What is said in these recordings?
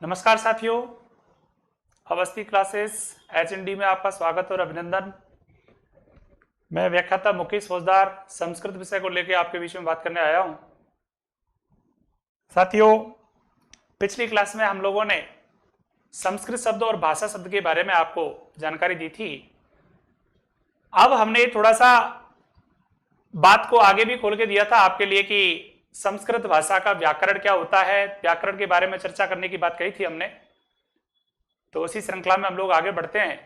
नमस्कार साथियों, Awasthi classes HND में आपका स्वागत और अभिनंदन। मैं व्याख्याता मुकेश फौजदार संस्कृत विषय को लेकर आपके बीच में बात करने आया हूं। साथियों, पिछली क्लास में हम लोगों ने संस्कृत शब्द और भाषा शब्द के बारे में आपको जानकारी दी थी। अब हमने थोड़ा सा बात को आगे भी खोल के दिया था आपके लिए कि संस्कृत भाषा का व्याकरण क्या होता है, व्याकरण के बारे में चर्चा करने की बात कही थी हमने। तो उसी श्रृंखला में हम लोग आगे बढ़ते हैं,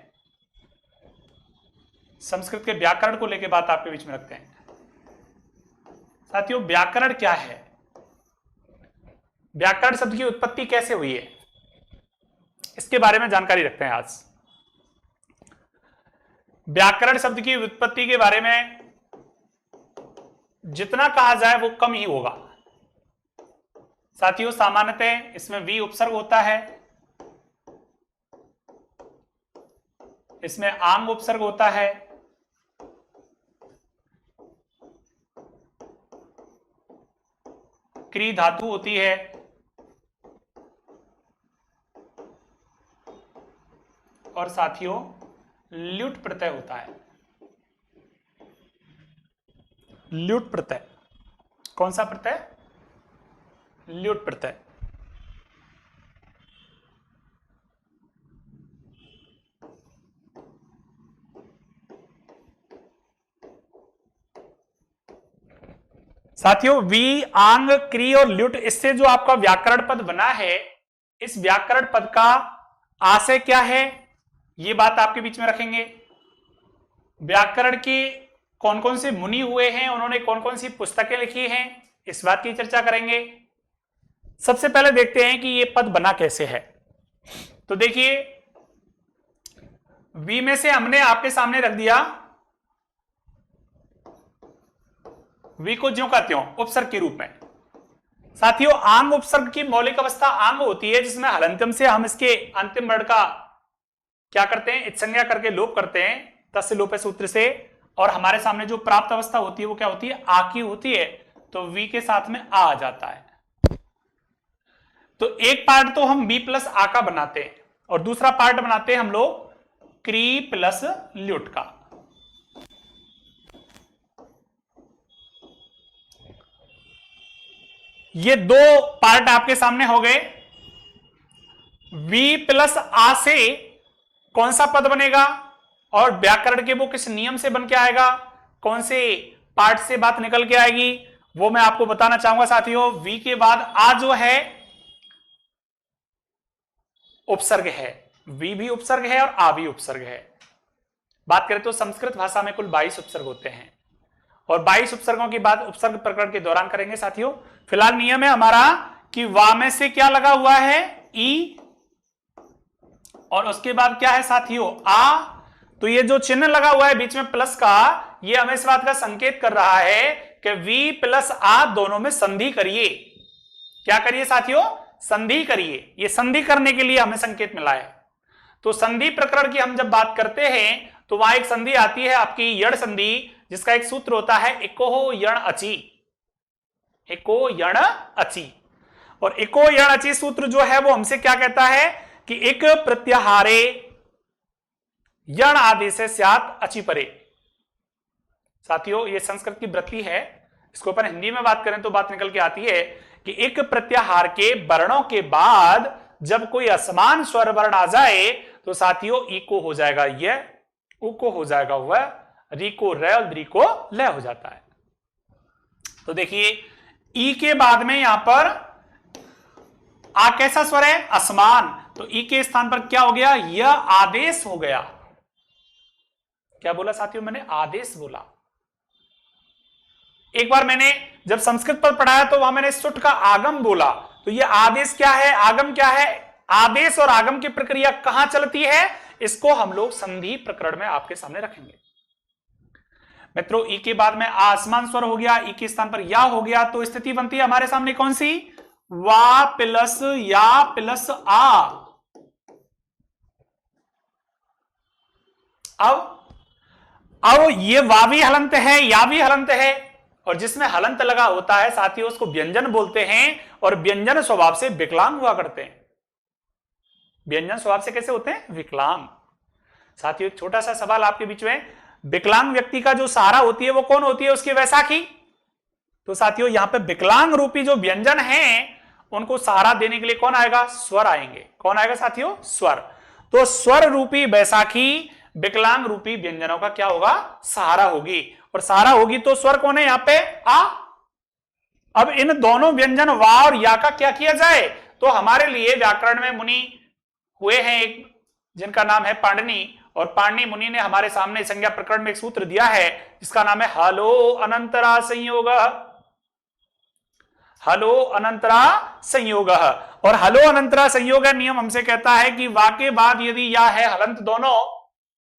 संस्कृत के व्याकरण को लेकर बात आपके बीच में रखते हैं। साथियों, व्याकरण क्या है, व्याकरण शब्द की उत्पत्ति कैसे हुई है, इसके बारे में जानकारी रखते हैं आज। व्याकरण शब्द की उत्पत्ति के बारे में जितना कहा जाए वो कम ही होगा। साथियों, सामान्यतः इसमें वी उपसर्ग होता है, इसमें आंग उपसर्ग होता है, क्री धातु होती है, और साथियों ल्युट प्रत्यय होता है। ल्युट प्रत्यय, कौन सा प्रत्यय? ल्युट प्रत्यय। साथियों, वी, आंग, क्री और ल्युट, इससे जो आपका व्याकरण पद बना है, इस व्याकरण पद का आशय क्या है, ये बात आपके बीच में रखेंगे। व्याकरण की कौन कौन से मुनि हुए हैं, उन्होंने कौन कौन सी पुस्तकें लिखी हैं, इस बात की चर्चा करेंगे। सबसे पहले देखते हैं कि ये पद बना कैसे है। तो देखिए, वी में से हमने आपके सामने रख दिया वी को ज्यों का त्यों उपसर्ग के रूप में। साथियों, आंग उपसर्ग की मौलिक अवस्था आंग होती है, जिसमें हलंत्यम से हम इसके अंतिम वर्ण का क्या करते हैं, इत्संज्ञा करके लोप करते हैं तस्य लोपे सूत्र से, और हमारे सामने जो प्राप्त अवस्था होती है वो क्या होती है, आ की होती है। तो वी के साथ में आ जाता है। तो एक पार्ट तो हम बी प्लस आ का बनाते हैं और दूसरा पार्ट बनाते हैं हम लोग क्री प्लस ल्युट का। ये दो पार्ट आपके सामने हो गए। वी प्लस आ से कौन सा पद बनेगा और व्याकरण के वो किस नियम से बन के आएगा, कौन से पार्ट से बात निकल के आएगी, वो मैं आपको बताना चाहूंगा। साथियों, वी के बाद आ जो है उपसर्ग है, वी भी उपसर्ग है और आ भी उपसर्ग है। बात करें तो संस्कृत भाषा में कुल 22 उपसर्ग होते हैं और 22 उपसर्गों की बात उपसर्ग प्रकरण के दौरान करेंगे। साथियों, फिलहाल नियम है हमारा कि वा में से क्या लगा हुआ है, ई, और उसके बाद क्या है साथियों, आ। तो ये जो चिन्ह लगा हुआ है बीच में प्लस का, ये हमें इस बात का संकेत कर रहा है कि वी प्लस आ दोनों में संधि करिए। क्या करिए साथियों? संधि करिए। ये संधि करने के लिए हमें संकेत मिला है। तो संधि प्रकरण की हम जब बात करते हैं तो वहां एक संधि आती है आपकी यण संधि, जिसका एक सूत्र होता है इको यण अची। इको यण अची, और इको यण अची सूत्र जो है वो हमसे क्या कहता है कि एक प्रत्याहारे यण आदेश स्यात् अचि परे। साथियों, ये संस्कृत की वृत्ति है, इसको अपन हिंदी में बात करें तो बात निकल के आती है कि एक प्रत्याहार के वर्णों के बाद जब कोई असमान स्वर वर्ण आ जाए तो साथियों इको हो जाएगा यह, उको हो जाएगा वह, री को र और द्री को ल हो जाता है। तो देखिए, ई के बाद में यहां पर आ कैसा स्वर है, असमान, तो ई के स्थान पर क्या हो गया, यह आदेश हो गया। क्या बोला साथियों मैंने? आदेश बोला। एक बार मैंने जब संस्कृत पर पढ़ाया तो वहां मैंने सुट का आगम बोला। तो ये आदेश क्या है, आगम क्या है? आदेश और आगम की प्रक्रिया कहां चलती है, इसको हम लोग संधि प्रकरण में आपके सामने रखेंगे। मित्रों, ई के बाद में आसमान स्वर हो गया, ई के स्थान पर या हो गया, तो स्थिति बनती है हमारे सामने कौन सी, वा प्लस या प्लस आ। अब ये वा भी हलंत है, या भी हलंत है, और जिसमें हलंत लगा होता है साथियों उसको व्यंजन बोलते हैं, और व्यंजन स्वभाव से विकलांग हुआ करते हैं। व्यंजन स्वभाव से कैसे होते हैं? विकलांग। साथियों एक छोटा सा सवाल आपके बीच में, विकलांग व्यक्ति का जो सहारा होती है वो कौन होती है? उसकी वैसाखी। तो साथियों यहां पे विकलांग रूपी जो व्यंजन है उनको सहारा देने के लिए कौन आएगा? स्वर आएंगे। कौन आएगा साथियों? स्वर। तो स्वर रूपी बैसाखी विकलांग रूपी व्यंजनों का क्या होगा? सहारा होगी। और सहारा होगी तो स्वर कौन है यहां पे? आ। अब इन दोनों व्यंजन वा और या का क्या किया जाए? तो हमारे लिए व्याकरण में मुनि हुए हैं एक, जिनका नाम है पाणिनि, और पाणिनि मुनि ने हमारे सामने संज्ञा प्रकरण में एक सूत्र दिया है जिसका नाम है हलो अनंतरा संयोग। हलो अनंतरा संयोग। और हलो अनंतरा संयोग नियम हमसे कहता है कि वा के बाद यदि या है हलंत दोनों,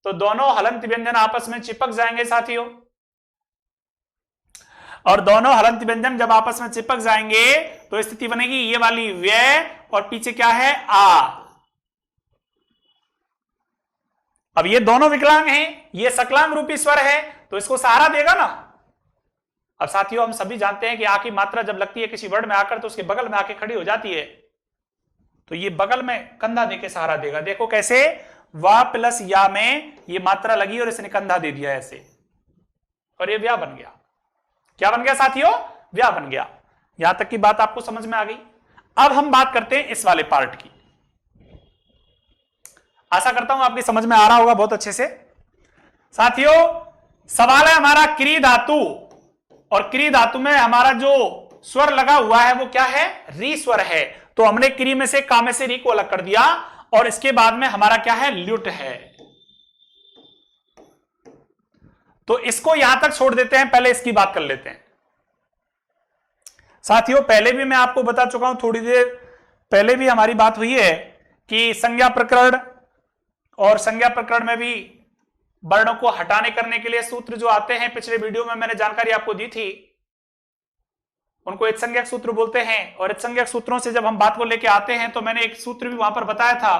तो दोनों हलंत व्यंजन आपस में चिपक जाएंगे साथियों। और दोनों हलंत व्यंजन जब आपस में चिपक जाएंगे तो स्थिति बनेगी ये वाली व्यय, और पीछे क्या है? आ। अब ये दोनों विकलांग हैं, ये सकलांग रूपी स्वर है, तो इसको सहारा देगा ना। अब साथियों हम सभी जानते हैं कि आ की मात्रा जब लगती है किसी वर्ड में आकर तो उसके बगल में आके खड़ी हो जाती है, तो ये बगल में कंधा देके सहारा देगा। देखो कैसे? वा प्लस या में ये मात्रा लगी और इसने कंधा दे दिया ऐसे, और ये व्या बन गया। क्या बन गया साथियों? व्या बन गया। यहां तक की बात आपको समझ में आ गई। अब हम बात करते हैं इस वाले पार्ट की। आशा करता हूं आपकी समझ में आ रहा होगा बहुत अच्छे से। साथियों सवाल है हमारा क्री धातु, और क्री धातु में हमारा जो स्वर लगा हुआ है वो क्या है? री स्वर है। तो हमने क्री में से का में से री को अलग कर दिया, और इसके बाद में हमारा क्या है? ल्युट है। तो इसको यहां तक छोड़ देते हैं, पहले इसकी बात कर लेते हैं। साथियों पहले भी मैं आपको बता चुका हूं, थोड़ी देर पहले भी हमारी बात हुई है कि संज्ञा प्रकरण, और संज्ञा प्रकरण में भी वर्णों को हटाने करने के लिए सूत्र जो आते हैं, पिछले वीडियो में मैंने जानकारी आपको दी थी, उनको इत्संज्ञक सूत्र बोलते हैं। और इत्संज्ञक सूत्रों से जब हम बात को लेके आते हैं तो मैंने एक सूत्र भी वहां पर बताया था।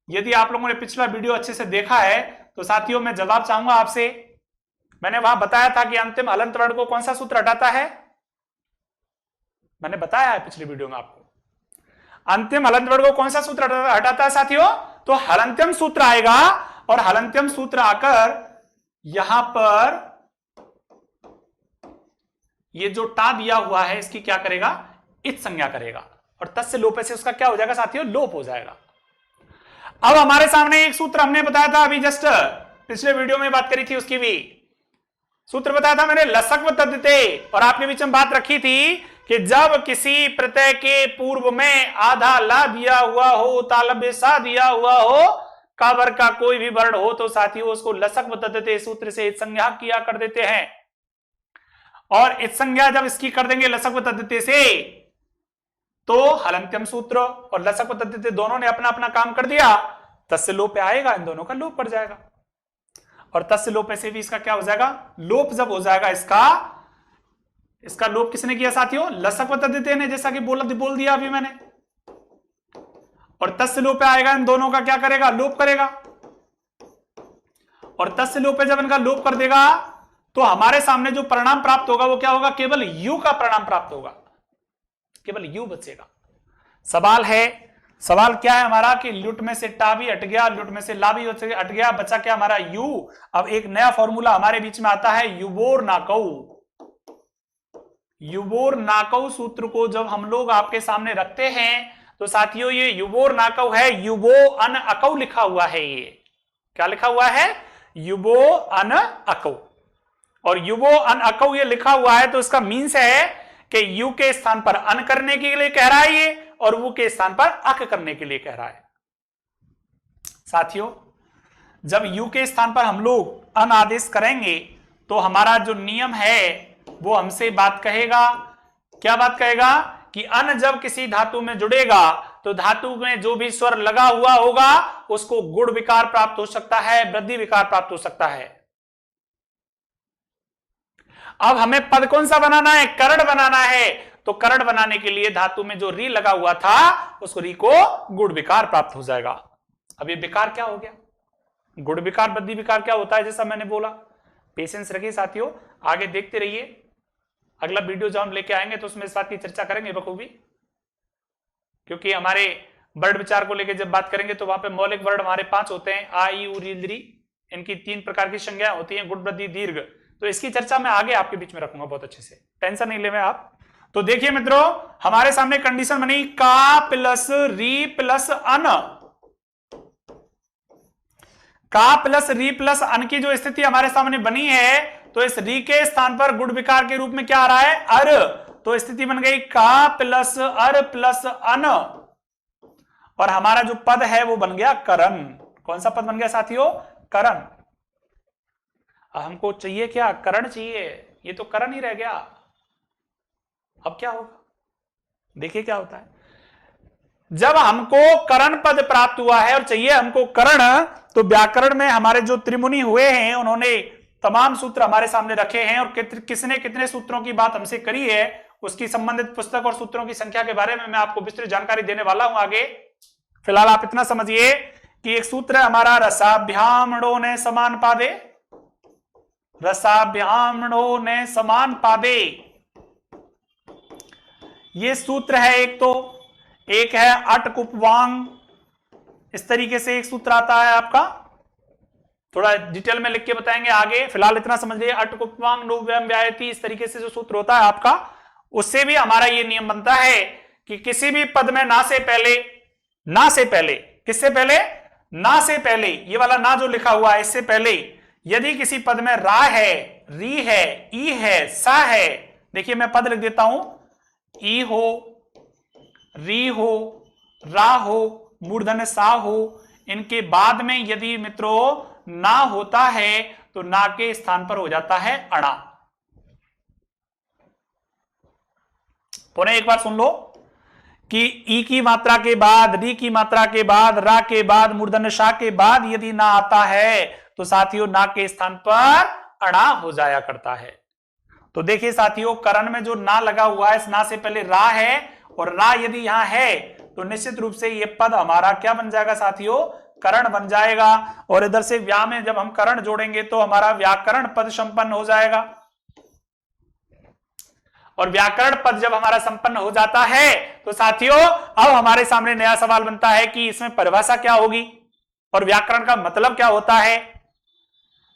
यदि आप लोगों ने पिछला वीडियो अच्छे से देखा है तो साथियों मैं जवाब चाहूंगा आपसे। मैंने वहां बताया था कि अंतिम हलंत वर्ण को कौन सा सूत्र हटाता है? मैंने बताया है पिछले वीडियो में आपको, अंतिम हलंत वर्ण को कौन सा सूत्र हटाता है साथियों? तो हलंत्यम सूत्र आएगा, और हलंत्यम सूत्र आकर यहां पर ये जो टा दिया हुआ है इसकी क्या करेगा? इत संज्ञा करेगा, और तस्य लोप से उसका क्या हो जाएगा साथियों? लोप हो जाएगा। अब हमारे सामने एक सूत्र हमने बताया था अभी जस्ट पिछले वीडियो में बात करी थी, उसकी भी सूत्र बताया था मैंने, लसक्व तद्धिते। और आपके बीच में बात रखी थी कि जब किसी प्रत्यय के पूर्व में आधा ला दिया हुआ हो, तालब्य सा दिया हुआ हो, काबर का कोई भी वर्ण हो, तो साथियों उसको लसक्व तद्धिते सूत्र से संज्ञा किया कर देते हैं। और इस संज्ञा जब इसकी कर देंगे लसक्व तद्धिते से, तो हलंत्यम सूत्र और लसक्व तद्धिते दोनों ने अपना अपना काम कर दिया, तस्य लोप आएगा, इन दोनों का लोप पड़ जाएगा। और तस्य लोप से भी इसका क्या हो जाएगा? लोप जब हो जाएगा इसका लोप किसने किया साथियों? लसक्व तद्धिते ने, जैसा कि बोल दिया अभी मैंने। और तस्य लोप आएगा, इन दोनों का क्या करेगा? लोप करेगा। और तस्य लोप जब इनका लोप कर देगा तो हमारे सामने जो परिणाम प्राप्त होगा वो क्या होगा? केवल यू का परिणाम प्राप्त होगा, केवल यू बचेगा। सवाल क्या है हमारा कि ल्युट में से टा भी हट गया, ल्युट में से ला भी हट गया, बचा क्या हमारा? यू। अब एक नया फॉर्मूला हमारे बीच में आता है, युबोर नाकऊ। युबोर नाकऊ सूत्र को जब हम लोग आपके सामने रखते हैं तो साथियों ये युबोर नाकऊ है, युबो अन अकऊ लिखा हुआ है। ये क्या लिखा हुआ है? युबो अन अकऊ। और युबो अन अकऊ ये लिखा हुआ है तो इसका मीन्स है कि यू के स्थान पर अन करने के लिए कह रहा है ये, और वो के स्थान पर अक करने के लिए कह रहा है। साथियों जब यू के स्थान पर हम लोग अन आदेश करेंगे तो हमारा जो नियम है वो हमसे बात कहेगा, क्या बात कहेगा? कि अन जब किसी धातु में जुड़ेगा तो धातु में जो भी स्वर लगा हुआ होगा उसको गुण विकार प्राप्त हो सकता है, वृद्धि विकार प्राप्त हो सकता है। अब हमें पद कौन सा बनाना है? करण बनाना है। तो करण बनाने के लिए धातु में जो री लगा हुआ था उस री को गुण विकार प्राप्त हो जाएगा। अब ये विकार क्या हो गया? गुण विकार वृद्धि विकार क्या होता है, जैसा मैंने बोला। पेशेंस रखिए साथियों, आगे देखते रहिए। अगला वीडियो जब हम लेके आएंगे तो उसमें इस बात की चर्चा करेंगे बखूबी, क्योंकि हमारे वर्ड विचार को लेकर जब बात करेंगे तो वहां पे मौलिक वर्ड हमारे 5 होते हैं, आ ई उ री ली। इनकी 3 प्रकार की संज्ञाएं होती हैं, गुण वृद्धि दीर्घ। तो इसकी चर्चा मैं आगे आपके बीच में रखूंगा बहुत अच्छे से, टेंशन नहीं लेवे आप। तो देखिए मित्रों, हमारे सामने कंडीशन बनी का प्लस री प्लस अन। का प्लस री प्लस अन की जो स्थिति हमारे सामने बनी है, तो इस री के स्थान पर गुण विकार के रूप में क्या आ रहा है, अर। तो स्थिति बन गई का प्लस अर प्लस अन, और हमारा जो पद है वो बन गया करण। कौन सा पद बन गया साथियों, करण। हमको चाहिए क्या, करण चाहिए, ये तो करण ही रह गया। अब क्या होगा, देखिए क्या होता है। जब हमको करण पद प्राप्त हुआ है और चाहिए हमको करण, तो व्याकरण में हमारे जो त्रिमुनि हुए हैं उन्होंने तमाम सूत्र हमारे सामने रखे हैं, और किसने कितने सूत्रों की बात हमसे करी है उसकी संबंधित पुस्तक और सूत्रों की संख्या के बारे में मैं आपको विस्तृत जानकारी देने वाला हूं आगे। फिलहाल आप इतना समझिए कि एक सूत्र है हमारा, रसाभ्यामणो ने समान पादे, रसाभ्यामणो ने समान पादे, ये सूत्र है एक। तो एक है अट उपवांग, इस तरीके से एक सूत्र आता है आपका, थोड़ा डिटेल में लिख के बताएंगे आगे, फिलहाल इतना समझ लीजिए। अट उपवांग नो व्यम व्यायति, इस तरीके से जो सूत्र होता है आपका, उससे भी हमारा ये नियम बनता है कि किसी भी पद में ना से पहले, ना से पहले, किससे पहले, ना से पहले, ये वाला ना जो लिखा हुआ है इससे पहले यदि किसी पद में रा है, री है, ई है, सा है, देखिए मैं पद लिख देता हूं, ई हो, री हो, रा हो, मूर्धन्य सा हो, इनके बाद में यदि मित्रों ना होता है तो ना के स्थान पर हो जाता है अणा। पुनः एक बार सुन लो कि ई की मात्रा के बाद, री की मात्रा के बाद, रा के बाद, मूर्धन्य शा के बाद यदि ना आता है तो साथियों ना के स्थान पर अणा हो जाया करता है। तो देखिए साथियों, करण में जो ना लगा हुआ है, इस ना से पहले रा है, और रा यदि यहां है तो निश्चित रूप से ये पद हमारा क्या बन जाएगा साथियों, करण बन जाएगा। और इधर से व्या में जब हम करण जोड़ेंगे तो हमारा व्याकरण पद संपन्न हो जाएगा, और व्याकरण पद जब हमारा संपन्न हो जाता है तो साथियों अब हमारे सामने नया सवाल बनता है कि इसमें परिभाषा क्या होगी और व्याकरण का मतलब क्या होता है।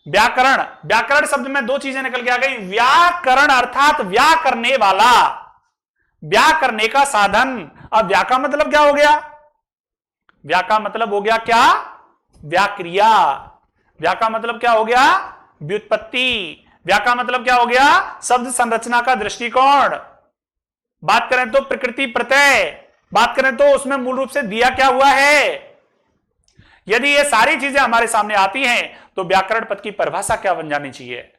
व्याकरण, व्याकरण शब्द में 2 चीजें निकल के आ गई, व्याकरण अर्थात व्या करने वाला, व्या करने का साधन। अब व्या का मतलब क्या हो गया, व्या का मतलब हो गया क्या, व्याक्रिया। व्या का मतलब क्या हो गया, व्युत्पत्ति। व्या का मतलब क्या हो गया, शब्द संरचना का दृष्टिकोण। बात करें तो प्रकृति प्रत्यय, बात करें तो उसमें मूल रूप से दिया क्या हुआ है। यदि ये सारी चीजें हमारे सामने आती हैं तो व्याकरण पद की परिभाषा क्या बन जानी चाहिए,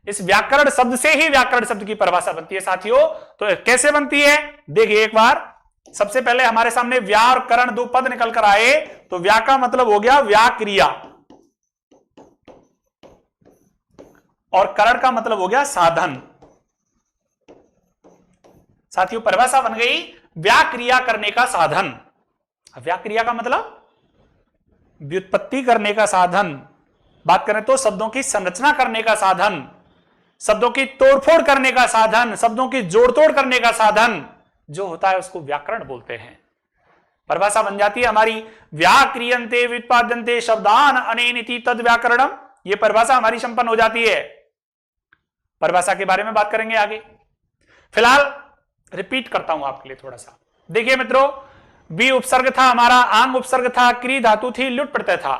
इस व्याकरण शब्द से ही व्याकरण शब्द की परिभाषा बनती है साथियों। तो कैसे बनती है, देखिए एक बार, सबसे पहले हमारे सामने व्या और करण 2 पद निकल कर आए, तो व्या का मतलब हो गया व्याक्रिया, और करण का मतलब हो गया साधन। साथियों परिभाषा बन गई व्याक्रिया करने का साधन। व्याक्रिया का मतलब व्युत्पत्ति करने का साधन, बात करें तो शब्दों की संरचना करने का साधन, शब्दों की तोड़फोड़ करने का साधन, शब्दों की जोड़तोड़ करने का साधन जो होता है उसको व्याकरण बोलते हैं। परिभाषा बन जाती है हमारी, व्याक्रियन्ते व्युत्पाद्यन्ते शब्दान अनेनिति तद व्याकरणम। यह परिभाषा हमारी संपन्न हो जाती है। परिभाषा के बारे में बात करेंगे आगे, फिलहाल रिपीट करता हूं आपके लिए थोड़ा सा। देखिए मित्रों, बी उपसर्ग था हमारा, आंग उपसर्ग था, क्री धातु थी, लुट प्रत्यय था।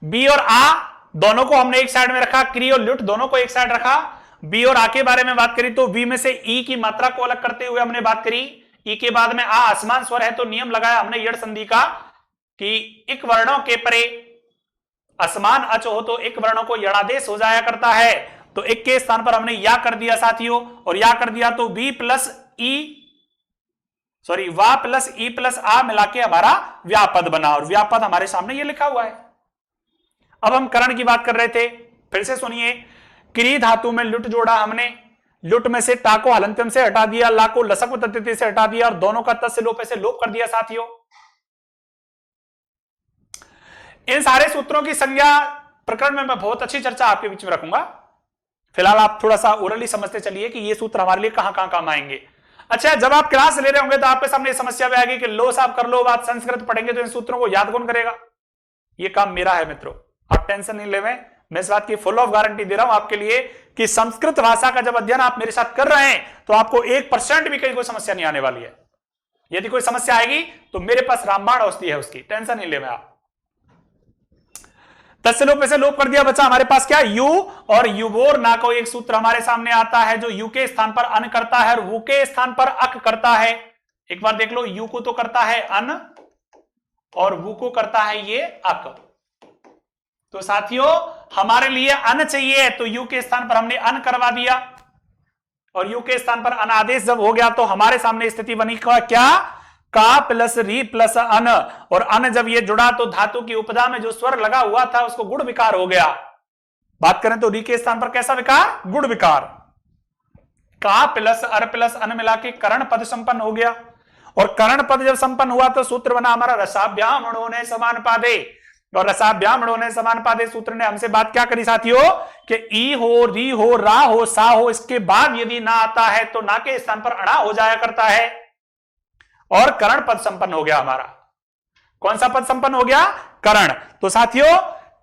बी और आ दोनों को हमने एक साइड में रखा, क्री और लुट दोनों को एक साइड रखा। बी और आ के बारे में बात करी तो बी में से ई की मात्रा को अलग करते हुए हमने बात करी। ई के बाद में आ असमान स्वर है तो नियम लगाया हमने यड़ संधि का कि इक वर्णों के परे असमान अच हो तो इक वर्णों को यणादेश हो जाया करता है। तो एक के स्थान पर हमने या कर दिया साथियों, और या कर दिया तो बी प्लस ई सॉरी वा प्लस ई प्लस आ मिला के हमारा व्यापद बना, और व्यापद हमारे सामने ये लिखा हुआ है। अब हम करण की बात कर रहे थे, फिर से सुनिए। क्री धातु में लुट जोड़ा हमने, लुट में से टा को हलंत्यम से हटा दिया, ला को लसक तत्ति से हटा दिया, और दोनों का तस्य लोप से लोप कर दिया साथियों। इन सारे सूत्रों की संज्ञा प्रकरण में मैं बहुत अच्छी चर्चा आपके बीच में रखूंगा। फिलहाल आप थोड़ा सा ओरली समझते चलिए कि ये सूत्र हमारे लिए कहां कहां काम आएंगे। अच्छा, जब आप क्लास ले रहे होंगे तो आपके सामने समस्या भी आएगी कि लो साहब कर लो बात, संस्कृत पढ़ेंगे तो इन सूत्रों को याद कौन करेगा। ये काम मेरा है मित्रों, आप टेंशन नहीं ले। मैं इस बात की फुल ऑफ गारंटी दे रहा हूं आपके लिए कि संस्कृत भाषा का जब अध्ययन आप मेरे साथ कर रहे हैं तो आपको 1% भी कहीं कोई समस्या नहीं आने वाली है। यदि कोई समस्या आएगी तो मेरे पास रामबाण औषधि है उसकी, टेंशन नहीं ले। आप तस्य लोप से लोप कर दिया, बचा हमारे पास क्या, यू और युवोर ना को एक सूत्र हमारे सामने आता है जो यू के स्थान पर अन करता है और वू के स्थान पर अक करता है। एक बार देख लो, यू को तो करता है अन और वू को करता है ये अक। तो साथियों हमारे लिए अन चाहिए तो यू के स्थान पर हमने अन करवा दिया और यू के स्थान पर अन आदेश जब हो गया तो हमारे सामने स्थिति बनी क्या, का प्लस री प्लस अन, और अन जब ये जुड़ा तो धातु की उपदा में जो स्वर लगा हुआ था उसको गुण विकार हो गया। बात करें तो री के स्थान पर कैसा विकार, गुण विकार। का प्लस अर प्लस अन मिला के करण पद संपन्न हो गया और करण पद जब संपन्न हुआ तो सूत्र बना हमारा रसाभ्याम अणोने समान पादे, और रसाभ्याम अणोने समान पादे सूत्र ने हमसे बात क्या करी साथियों कि ई हो, री हो, रा हो, सा हो, इसके बाद यदि ना आता है तो ना के स्थान पर अणा हो जाया करता है और करण पद संपन्न हो गया हमारा। कौन सा पद संपन्न हो गया, करण। तो साथियों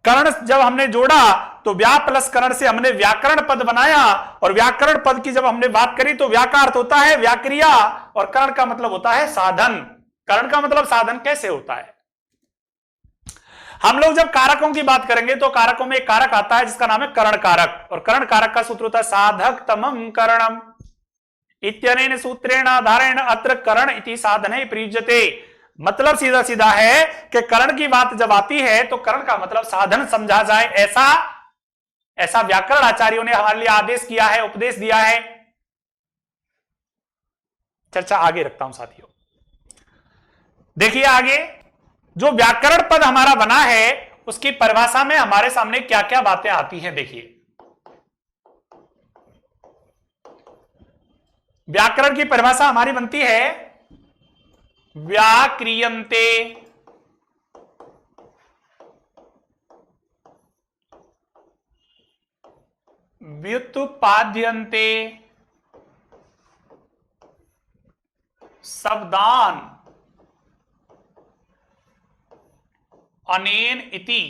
करण जब हमने जोड़ा तो व्या प्लस करण से हमने व्याकरण पद बनाया और व्याकरण पद की जब हमने बात करी तो व्या का अर्थ होता है व्याक्रिया और करण का मतलब होता है साधन। करण का मतलब साधन कैसे होता है। हम लोग जब कारकों की बात करेंगे तो कारकों में एक कारक आता है जिसका नाम है करण कारक, और करण कारक का सूत्र होता है साधक तमम करणम इत्यनेन सूत्रेण आधारेण अत्र करण इति साधने प्रयुज्यते। मतलब सीधा सीधा है कि करण की बात जब आती है तो करण का मतलब साधन समझा जाए, ऐसा व्याकरण आचार्यों ने हमारे लिए आदेश किया है, उपदेश दिया है। चर्चा आगे रखता हूं साथियों। देखिए आगे जो व्याकरण पद हमारा बना है उसकी परिभाषा में हमारे सामने क्या क्या बातें आती हैं। देखिए व्याकरण की परिभाषा हमारी बनती है व्याक्रियन्ते व्युत्पाद्यन्ते शब्दान अनेन इति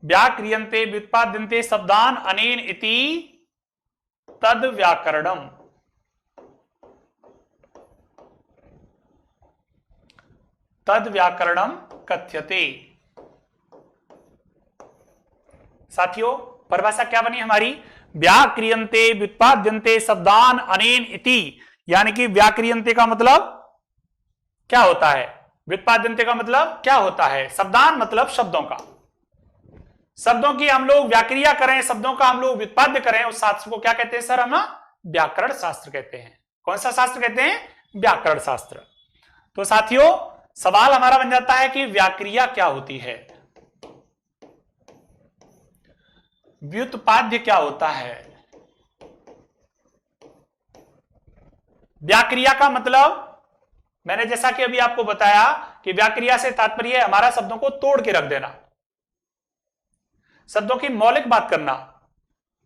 व्याक्रियन्ते व्युत्पाद्यन्ते शब्दान अनेन इति तद व्याकरणम। तद व्याकरणम कथ्यते। साथियों परिभाषा क्या बनी हमारी, व्याक्रियन्ते व्युत्पाद्यन्ते शब्दान अनेन इति, यानी कि व्याक्रियन्ते का मतलब क्या होता है, व्युत्पाद्यन्ते का मतलब क्या होता है, शब्दान मतलब शब्दों का, शब्दों की हम लोग व्याक्रिया करें, शब्दों का हम लोग व्युत्पाद्य करें, उस शास्त्र को क्या कहते हैं सर, हम व्याकरण शास्त्र कहते हैं। कौन सा शास्त्र कहते हैं, व्याकरण शास्त्र। तो साथियों सवाल हमारा बन जाता है कि व्याक्रिया क्या होती है, व्युत्पाद्य क्या होता है। व्याक्रिया का मतलब मैंने जैसा कि अभी आपको बताया कि व्याक्रिया से तात्पर्य है हमारा शब्दों को तोड़ के रख देना, शब्दों की मौलिक बात करना,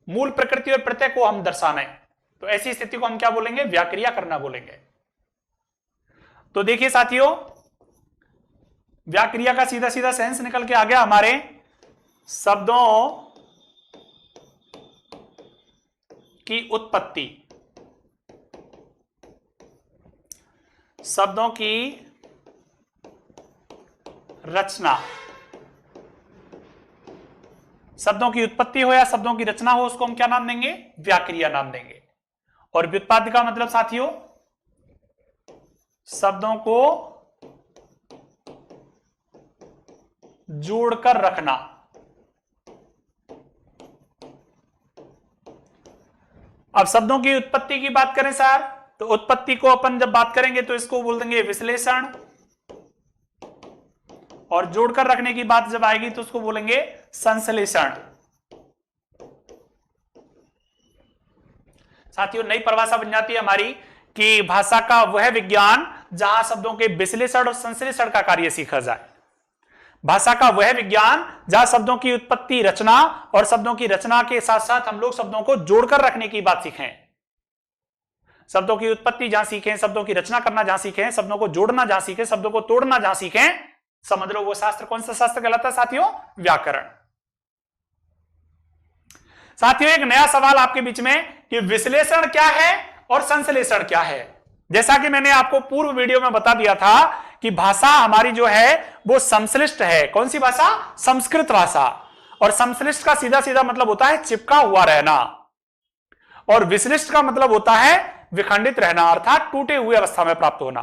मूल प्रकृति और प्रत्यय को हम दर्शाना है, तो ऐसी स्थिति को हम क्या बोलेंगे, व्याक्रिया करना बोलेंगे। तो देखिए साथियों व्याक्रिया का सीधा सीधा सेंस निकल के आ गया हमारे, शब्दों की उत्पत्ति, शब्दों की रचना, शब्दों की उत्पत्ति हो या शब्दों की रचना हो उसको हम क्या नाम देंगे, व्याक्रिया नाम देंगे। और व्युत्पाद्य का मतलब साथियों शब्दों को जोड़कर रखना। अब शब्दों की उत्पत्ति की बात करें सर, तो उत्पत्ति को अपन जब बात करेंगे तो इसको बोल देंगे विश्लेषण, और जोड़कर रखने की बात जब आएगी तो उसको बोलेंगे संश्लेषण। साथियों नई परिभाषा बन जाती है हमारी कि भाषा का वह विज्ञान जहां शब्दों के विश्लेषण और संश्लेषण का कार्य सीखा जाए। भाषा का वह विज्ञान जहां शब्दों की उत्पत्ति, रचना और शब्दों की रचना के साथ साथ हम लोग शब्दों को जोड़कर रखने की बात सीखें। शब्दों की उत्पत्ति जहां सीखें, शब्दों की रचना करना जहां सीखें, शब्दों को जोड़ना जहां सीखें, शब्दों को तोड़ना जहां सीखें, समझ लो वो शास्त्र कौन सा शास्त्र कहलाता है साथियों? व्याकरण। साथियों एक नया सवाल आपके बीच में कि विश्लेषण क्या है और संश्लेषण क्या है। जैसा कि मैंने आपको पूर्व वीडियो में बता दिया था कि भाषा हमारी जो है वो संश्लिष्ट है। कौन सी भाषा? संस्कृत भाषा। और संश्लिष्ट का सीधा सीधा मतलब होता है चिपका हुआ रहना, और विश्लिष्ट का मतलब होता है विखंडित रहना, अर्थात टूटे हुए अवस्था में प्राप्त होना।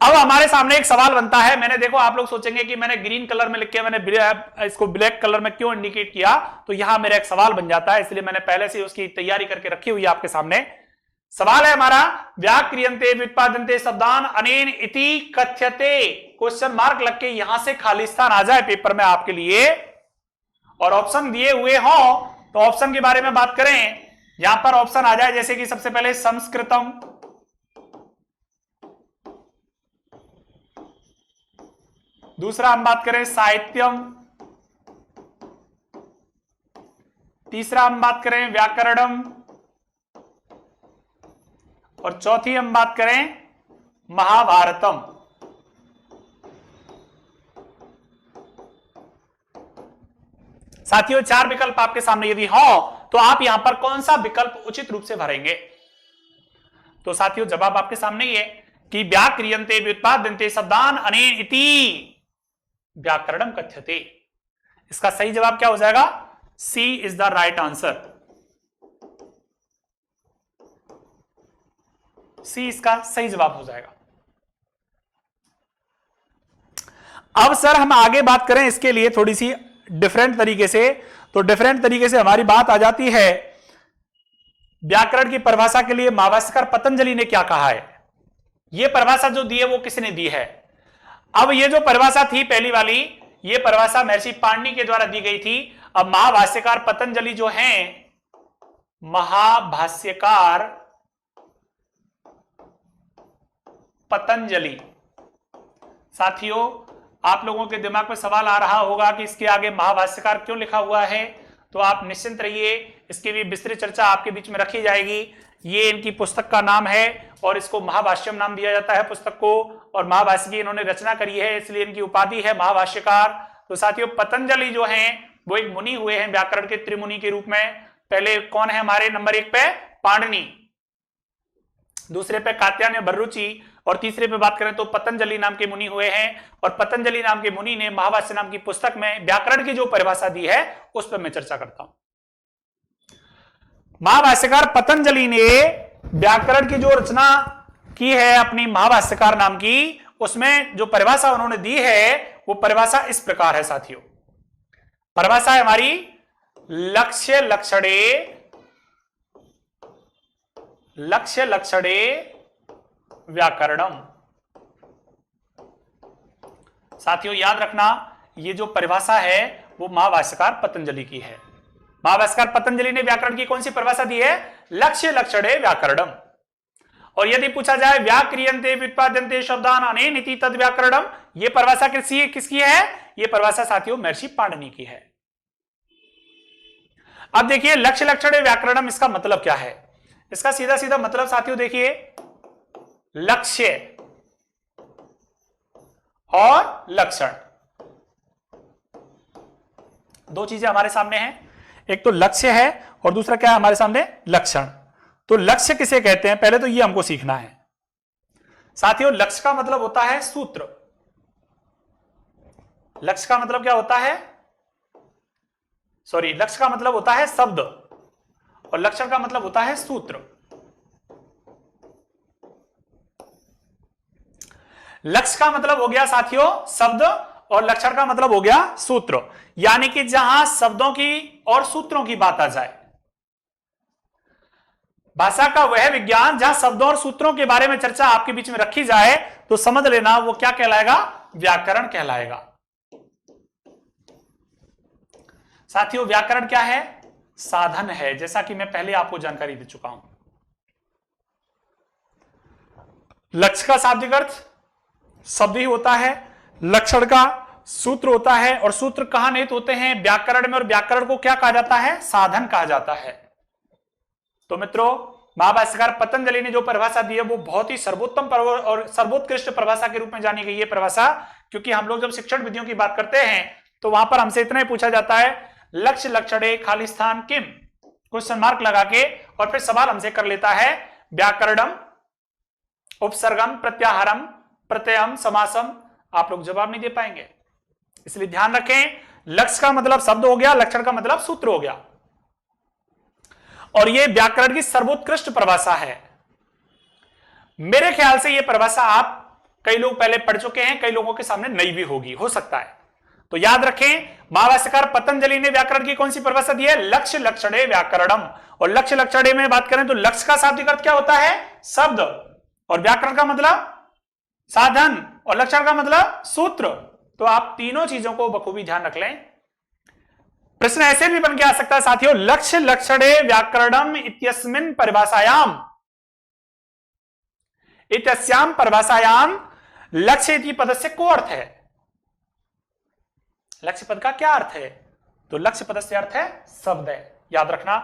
अब हमारे सामने एक सवाल बनता है, मैंने देखो आप लोग सोचेंगे कि मैंने ग्रीन कलर में लिख के मैंने इसको ब्लैक कलर में क्यों इंडिकेट किया, तो यहां मेरा एक सवाल बन जाता है, इसलिए मैंने पहले से उसकी तैयारी करके रखी हुई है आपके सामने। सवाल है हमारा, व्याक्रियन्ते व्युत्पाद्यन्ते शब्दान अनेन इति कथ्यते, क्वेश्चन मार्क लग के यहां से खाली स्थान आ जाए पेपर में आपके लिए, और ऑप्शन दिए हुए हो तो ऑप्शन के बारे में बात करें। यहां पर ऑप्शन आ जाए जैसे कि सबसे पहले संस्कृतम, दूसरा हम बात करें साहित्यम, तीसरा हम बात करें व्याकरणम, और चौथी हम बात करें महाभारतम। साथियों 4 विकल्प आपके सामने यदि हो तो आप यहां पर कौन सा विकल्प उचित रूप से भरेंगे? तो साथियों जवाब आपके सामने ही है कि व्याक्रियन्ते व्युत्पाद्यन्ते शब्दान अनेन इति व्याकरणम कथ्यते। इसका सही जवाब क्या हो जाएगा? सी इज द राइट आंसर। सी इसका सही जवाब हो जाएगा। अब सर हम आगे बात करें इसके लिए थोड़ी सी डिफरेंट तरीके से, तो डिफरेंट तरीके से हमारी बात आ जाती है व्याकरण की परिभाषा के लिए महाभाष्यकार पतंजलि ने क्या कहा है। यह परिभाषा जो दी है वो किसने दी है? अब ये जो परिभाषा थी पहली वाली, ये परिभाषा महर्षि पाणिनि के द्वारा दी गई थी। अब महाभाष्यकार पतंजलि जो हैं, महाभाष्यकार पतंजलि, साथियों आप लोगों के दिमाग में सवाल आ रहा होगा कि इसके आगे महाभाष्यकार क्यों लिखा हुआ है, तो आप निश्चिंत रहिए, इसकी भी विस्तृत चर्चा आपके बीच में रखी जाएगी। ये इनकी पुस्तक का नाम है और इसको महाभाष्यम नाम दिया जाता है पुस्तक को, और महाभाष्य की इन्होंने रचना करी है इसलिए इनकी उपाधि है महाभाष्यकार। तो साथियों पतंजलि जो हैं वो एक मुनि हुए हैं व्याकरण के त्रिमुनि के रूप में। पहले कौन है हमारे? नंबर 1 पे पाणिनि, दूसरे पे कात्यायन भर्रुचि, और तीसरे पे बात करें तो पतंजलि नाम के मुनि हुए हैं। और पतंजलि नाम के मुनि ने महाभाष्य नाम की पुस्तक में व्याकरण की जो परिभाषा दी है उस पर मैं चर्चा करता हूं। महाभाष्यकार पतंजलि ने व्याकरण की जो रचना की है अपनी महाभाष्यकार नाम की, उसमें जो परिभाषा उन्होंने दी है वो परिभाषा इस प्रकार है साथियों। परिभाषा है हमारी लक्ष्य लक्षणे व्याकरणम। साथियों याद रखना ये जो परिभाषा है वो महाभाष्यकार पतंजलि की है। महाभाष्यकार पतंजलि ने व्याकरण की कौन सी परिभाषा दी है? लक्ष्य लक्षणे व्याकरणम। और यदि पूछा जाए व्याक्रियन्ते व्युत्पाद्यन्ते शब्दान अनेन इति तद व्याकरणम, ये परिभाषा किसकी है? ये परिभाषा साथियों महर्षि पाणिनि की है। अब देखिए लक्ष्य लक्षणे व्याकरणम, इसका मतलब क्या है? इसका सीधा सीधा मतलब साथियों देखिए, लक्ष्य और लक्षण दो चीजें हमारे सामने हैं। एक तो लक्ष्य है और दूसरा क्या है हमारे सामने? लक्षण। तो लक्ष्य किसे कहते हैं पहले तो ये हमको सीखना है साथियों। लक्ष्य का मतलब होता है सूत्र। लक्ष्य का मतलब क्या होता है? सॉरी, लक्ष्य का मतलब होता है शब्द और लक्षण का मतलब होता है सूत्र। लक्ष्य का मतलब हो गया साथियों शब्द और लक्षण का मतलब हो गया सूत्र, यानी कि जहां शब्दों की और सूत्रों की बात आ जाए। भाषा का वह विज्ञान जहां शब्दों और सूत्रों के बारे में चर्चा आपके बीच में रखी जाए तो समझ लेना वो क्या कहलाएगा? व्याकरण कहलाएगा। साथियों व्याकरण क्या है? साधन है, जैसा कि मैं पहले आपको जानकारी दे चुका हूं। लक्ष्य का शाब्दिक अर्थ शब्द ही होता है, लक्षण का सूत्र होता है, और सूत्र कहां निहित होते हैं? व्याकरण में, और व्याकरण को क्या कहा जाता है? साधन कहा जाता है। तो मित्रों, महाभाष्यकार पतंजलि ने जो परिभाषा दी है वो बहुत ही सर्वोत्तम और सर्वोत्कृष्ट परिभाषा के रूप में जानी गई है परिभाषा, क्योंकि हम लोग जब शिक्षण विधियों की बात करते हैं तो वहां पर हमसे इतना ही पूछा जाता है, लक्ष्य लक्षणे खाली स्थान किम, क्वेश्चन मार्क लगा के, और फिर सवाल हमसे कर लेता है व्याकरणम, उपसर्गम, प्रत्याहारम, प्रत्ययम, समासम। आप लोग जवाब नहीं दे पाएंगे, इसलिए ध्यान रखें, लक्ष्य का मतलब शब्द हो गया, लक्षण का मतलब सूत्र हो गया, और यह व्याकरण की सर्वोत्कृष्ट परिभाषा है। मेरे ख्याल से यह परिभाषा आप कई लोग पहले पढ़ चुके हैं, कई लोगों के सामने नई भी होगी, हो सकता है। तो याद रखें, महाभाष्यकार पतंजलि ने व्याकरण की कौन सी परिभाषा दी है? लक्ष्य लक्षणे व्याकरणम। और लक्ष्य लक्षणे में बात करें तो लक्ष्य का शाब्दिक अर्थ क्या होता है? शब्द, और व्याकरण का मतलब साधन, और लक्षण का मतलब सूत्र। तो आप तीनों चीजों को बखूबी ध्यान रख लें। प्रश्न ऐसे भी बन के आ सकता है साथियों, लक्ष्य लक्षणे व्याकरणम इत्यस्मिन् परिभाषायाम, इत्यस्याम परिभाषायाम लक्ष्य इति पद से को अर्थ है? लक्ष्य पद का क्या अर्थ है? तो लक्ष्य पद से अर्थ है शब्द है, याद रखना।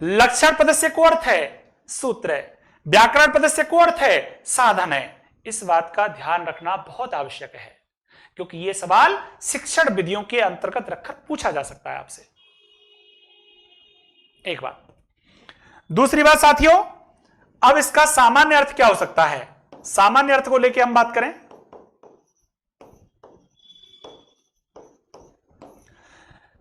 लक्षण पद से को अर्थ है सूत्र है, व्याकरण पद से को अर्थ है साधन है। इस बात का ध्यान रखना बहुत आवश्यक है, क्योंकि यह सवाल शिक्षण विधियों के अंतर्गत रखकर पूछा जा सकता है आपसे। एक बात। दूसरी बात साथियों, अब इसका सामान्य अर्थ क्या हो सकता है? सामान्य अर्थ को लेकर हम बात करें,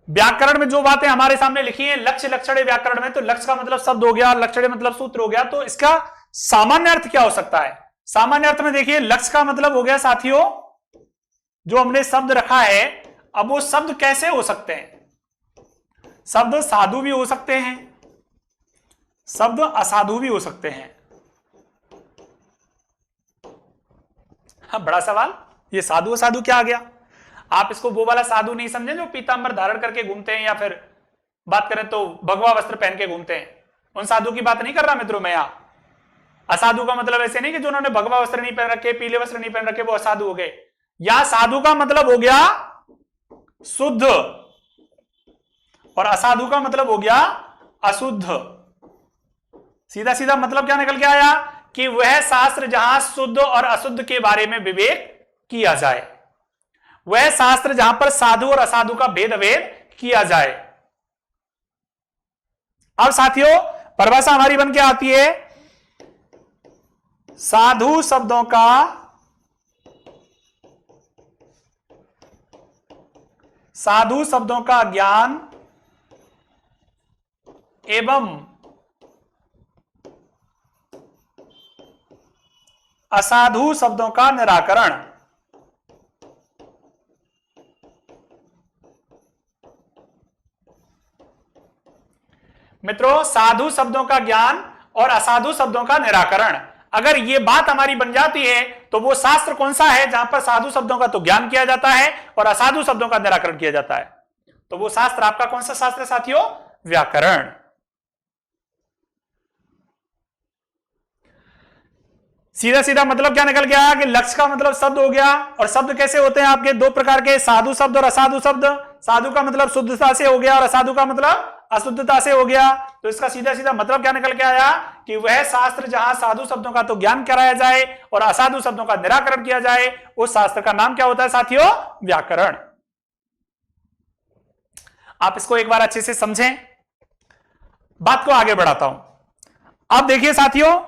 व्याकरण में जो बातें हमारे सामने लिखी हैं, लक्ष्य लक्षणे व्याकरण में, तो लक्ष्य का मतलब शब्द हो गया, लक्षणे मतलब सूत्र हो गया, तो इसका सामान्य अर्थ क्या हो सकता है? सामान्य अर्थ में देखिए, लक्ष्य का मतलब हो गया साथियों जो हमने शब्द रखा है। अब वो शब्द कैसे हो सकते हैं? शब्द साधु भी हो सकते हैं, शब्द असाधु भी हो सकते हैं। हाँ, बड़ा सवाल, ये साधु असाधु क्या आ गया? आप इसको वो वाला साधु नहीं समझे जो पीतांबर धारण करके घूमते हैं, या फिर बात करें तो भगवा वस्त्र पहन के घूमते हैं, उन साधु की बात नहीं कर रहा मित्रों मैं। यहां असाधु का मतलब ऐसे नहीं कि जो उन्होंने भगवा वस्त्र नहीं पहन रखे, पीले वस्त्र नहीं पहन रखे, वो असाधु हो गए। या साधु का मतलब हो गया शुद्ध, और असाधु का मतलब हो गया अशुद्ध। सीधा सीधा मतलब क्या निकल के आया कि वह शास्त्र जहां शुद्ध और अशुद्ध के बारे में विवेक किया जाए, वह शास्त्र जहां पर साधु और असाधु का भेद अभेद किया जाए। अब साथियों, परिभाषा हमारी बन के आती है, साधु शब्दों का ज्ञान एवं असाधु शब्दों का निराकरण। मित्रों, साधु शब्दों का ज्ञान और असाधु शब्दों का निराकरण, अगर ये बात हमारी बन जाती है तो वो शास्त्र कौन सा है जहां पर साधु शब्दों का तो ज्ञान किया जाता है और असाधु शब्दों का निराकरण किया जाता है? तो वो शास्त्र आपका कौन सा शास्त्र है साथियों? व्याकरण। सीधा सीधा मतलब क्या निकल गया कि लक्ष्य का मतलब शब्द हो गया, और शब्द कैसे होते हैं आपके? दो प्रकार के, साधु शब्द और असाधु शब्द। साधु का मतलब शुद्धता से हो गया और असाधु का मतलब अशुद्धता से हो गया। तो इसका सीधा सीधा मतलब क्या निकल के आया कि वह शास्त्र जहां साधु शब्दों का तो ज्ञान कराया जाए और असाधु शब्दों का निराकरण किया जाए, उस शास्त्र का नाम क्या होता है साथियों? व्याकरण। आप इसको एक बार अच्छे से समझें, बात को आगे बढ़ाता हूं। अब देखिए साथियों,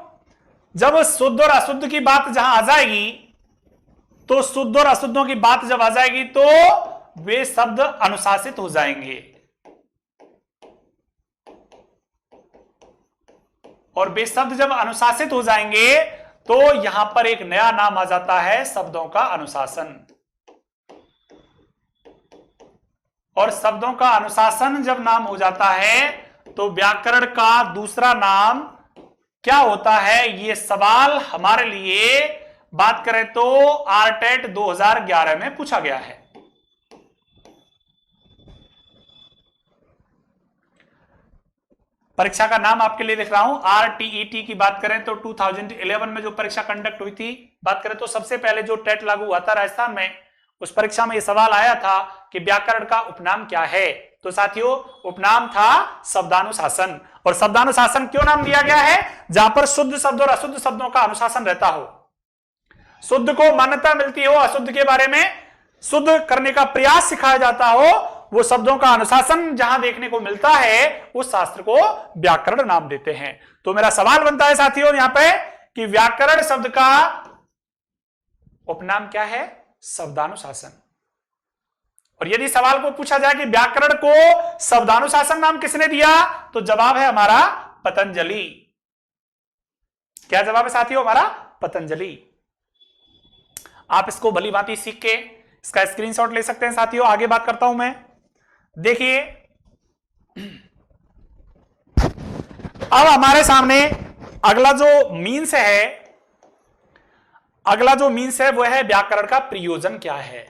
जब शुद्ध और अशुद्ध की बात जहां आ जाएगी, तो शुद्ध और अशुद्धों की बात जब आ जाएगी तो वे शब्द अनुशासित हो जाएंगे, और वे शब्द जब अनुशासित हो जाएंगे तो यहां पर एक नया नाम आ जाता है शब्दों का अनुशासन। और शब्दों का अनुशासन जब नाम हो जाता है तो व्याकरण का दूसरा नाम क्या होता है? ये सवाल हमारे लिए बात करें तो आरटेट 2011 में पूछा गया है। परीक्षा का नाम आपके लिए लिख रहा हूं, RTET की बात करें तो 2011 में जो परीक्षा कंडक्ट हुई थी, बात करें तो सबसे पहले जो टेट लागू हुआ था राजस्थान में, उस परीक्षा में यह सवाल आया था कि व्याकरण का उपनाम क्या है। तो साथियों उपनाम था शब्दानुशासन। और शब्दानुशासन क्यों नाम दिया गया है? जहां पर शुद्ध शब्द और अशुद्ध शब्दों का अनुशासन रहता हो, शुद्ध को मान्यता मिलती हो, अशुद्ध के बारे में शुद्ध करने का प्रयास सिखाया जाता हो, वो शब्दों का अनुशासन जहां देखने को मिलता है उस शास्त्र को व्याकरण नाम देते हैं। तो मेरा सवाल बनता है साथियों यहां पे कि व्याकरण शब्द का उपनाम क्या है? शब्दानुशासन। और यदि सवाल को पूछा जाए कि व्याकरण को शब्दानुशासन नाम किसने दिया, तो जवाब है हमारा पतंजलि। क्या जवाब है साथियों? हमारा पतंजलि। आप इसको भली भांति सीख के इसका स्क्रीनशॉट ले सकते हैं साथियों। आगे बात करता हूं मैं। देखिए अब हमारे सामने अगला जो मीन्स है वो है व्याकरण का प्रयोजन क्या है।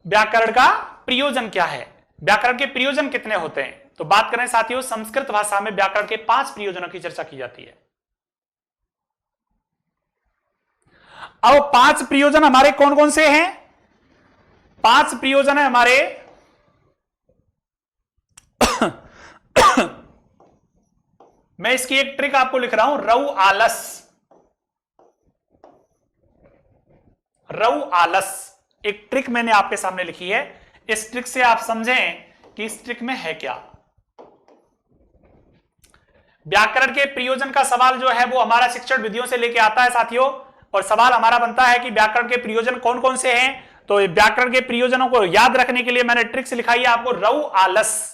व्याकरण का प्रयोजन क्या है? व्याकरण के प्रयोजन कितने होते हैं? तो बात करें साथियों, संस्कृत भाषा में व्याकरण के 5 प्रयोजनों की चर्चा की जाती है। अब 5 प्रयोजन हमारे कौन कौन से हैं? 5 प्रयोजन है हमारे मैं इसकी एक ट्रिक आपको लिख रहा हूं, रऊ आलस। रऊ आलस एक ट्रिक मैंने आपके सामने लिखी है। इस ट्रिक से आप समझें कि इस ट्रिक में है क्या। व्याकरण के प्रयोजन का सवाल जो है वो हमारा शिक्षण विधियों से लेके आता है साथियों। और सवाल हमारा बनता है कि व्याकरण के प्रयोजन कौन कौन से हैं। तो व्याकरण के प्रयोजनों को याद रखने के लिए मैंने ट्रिक्स लिखाई है आपको, रऊ आलस।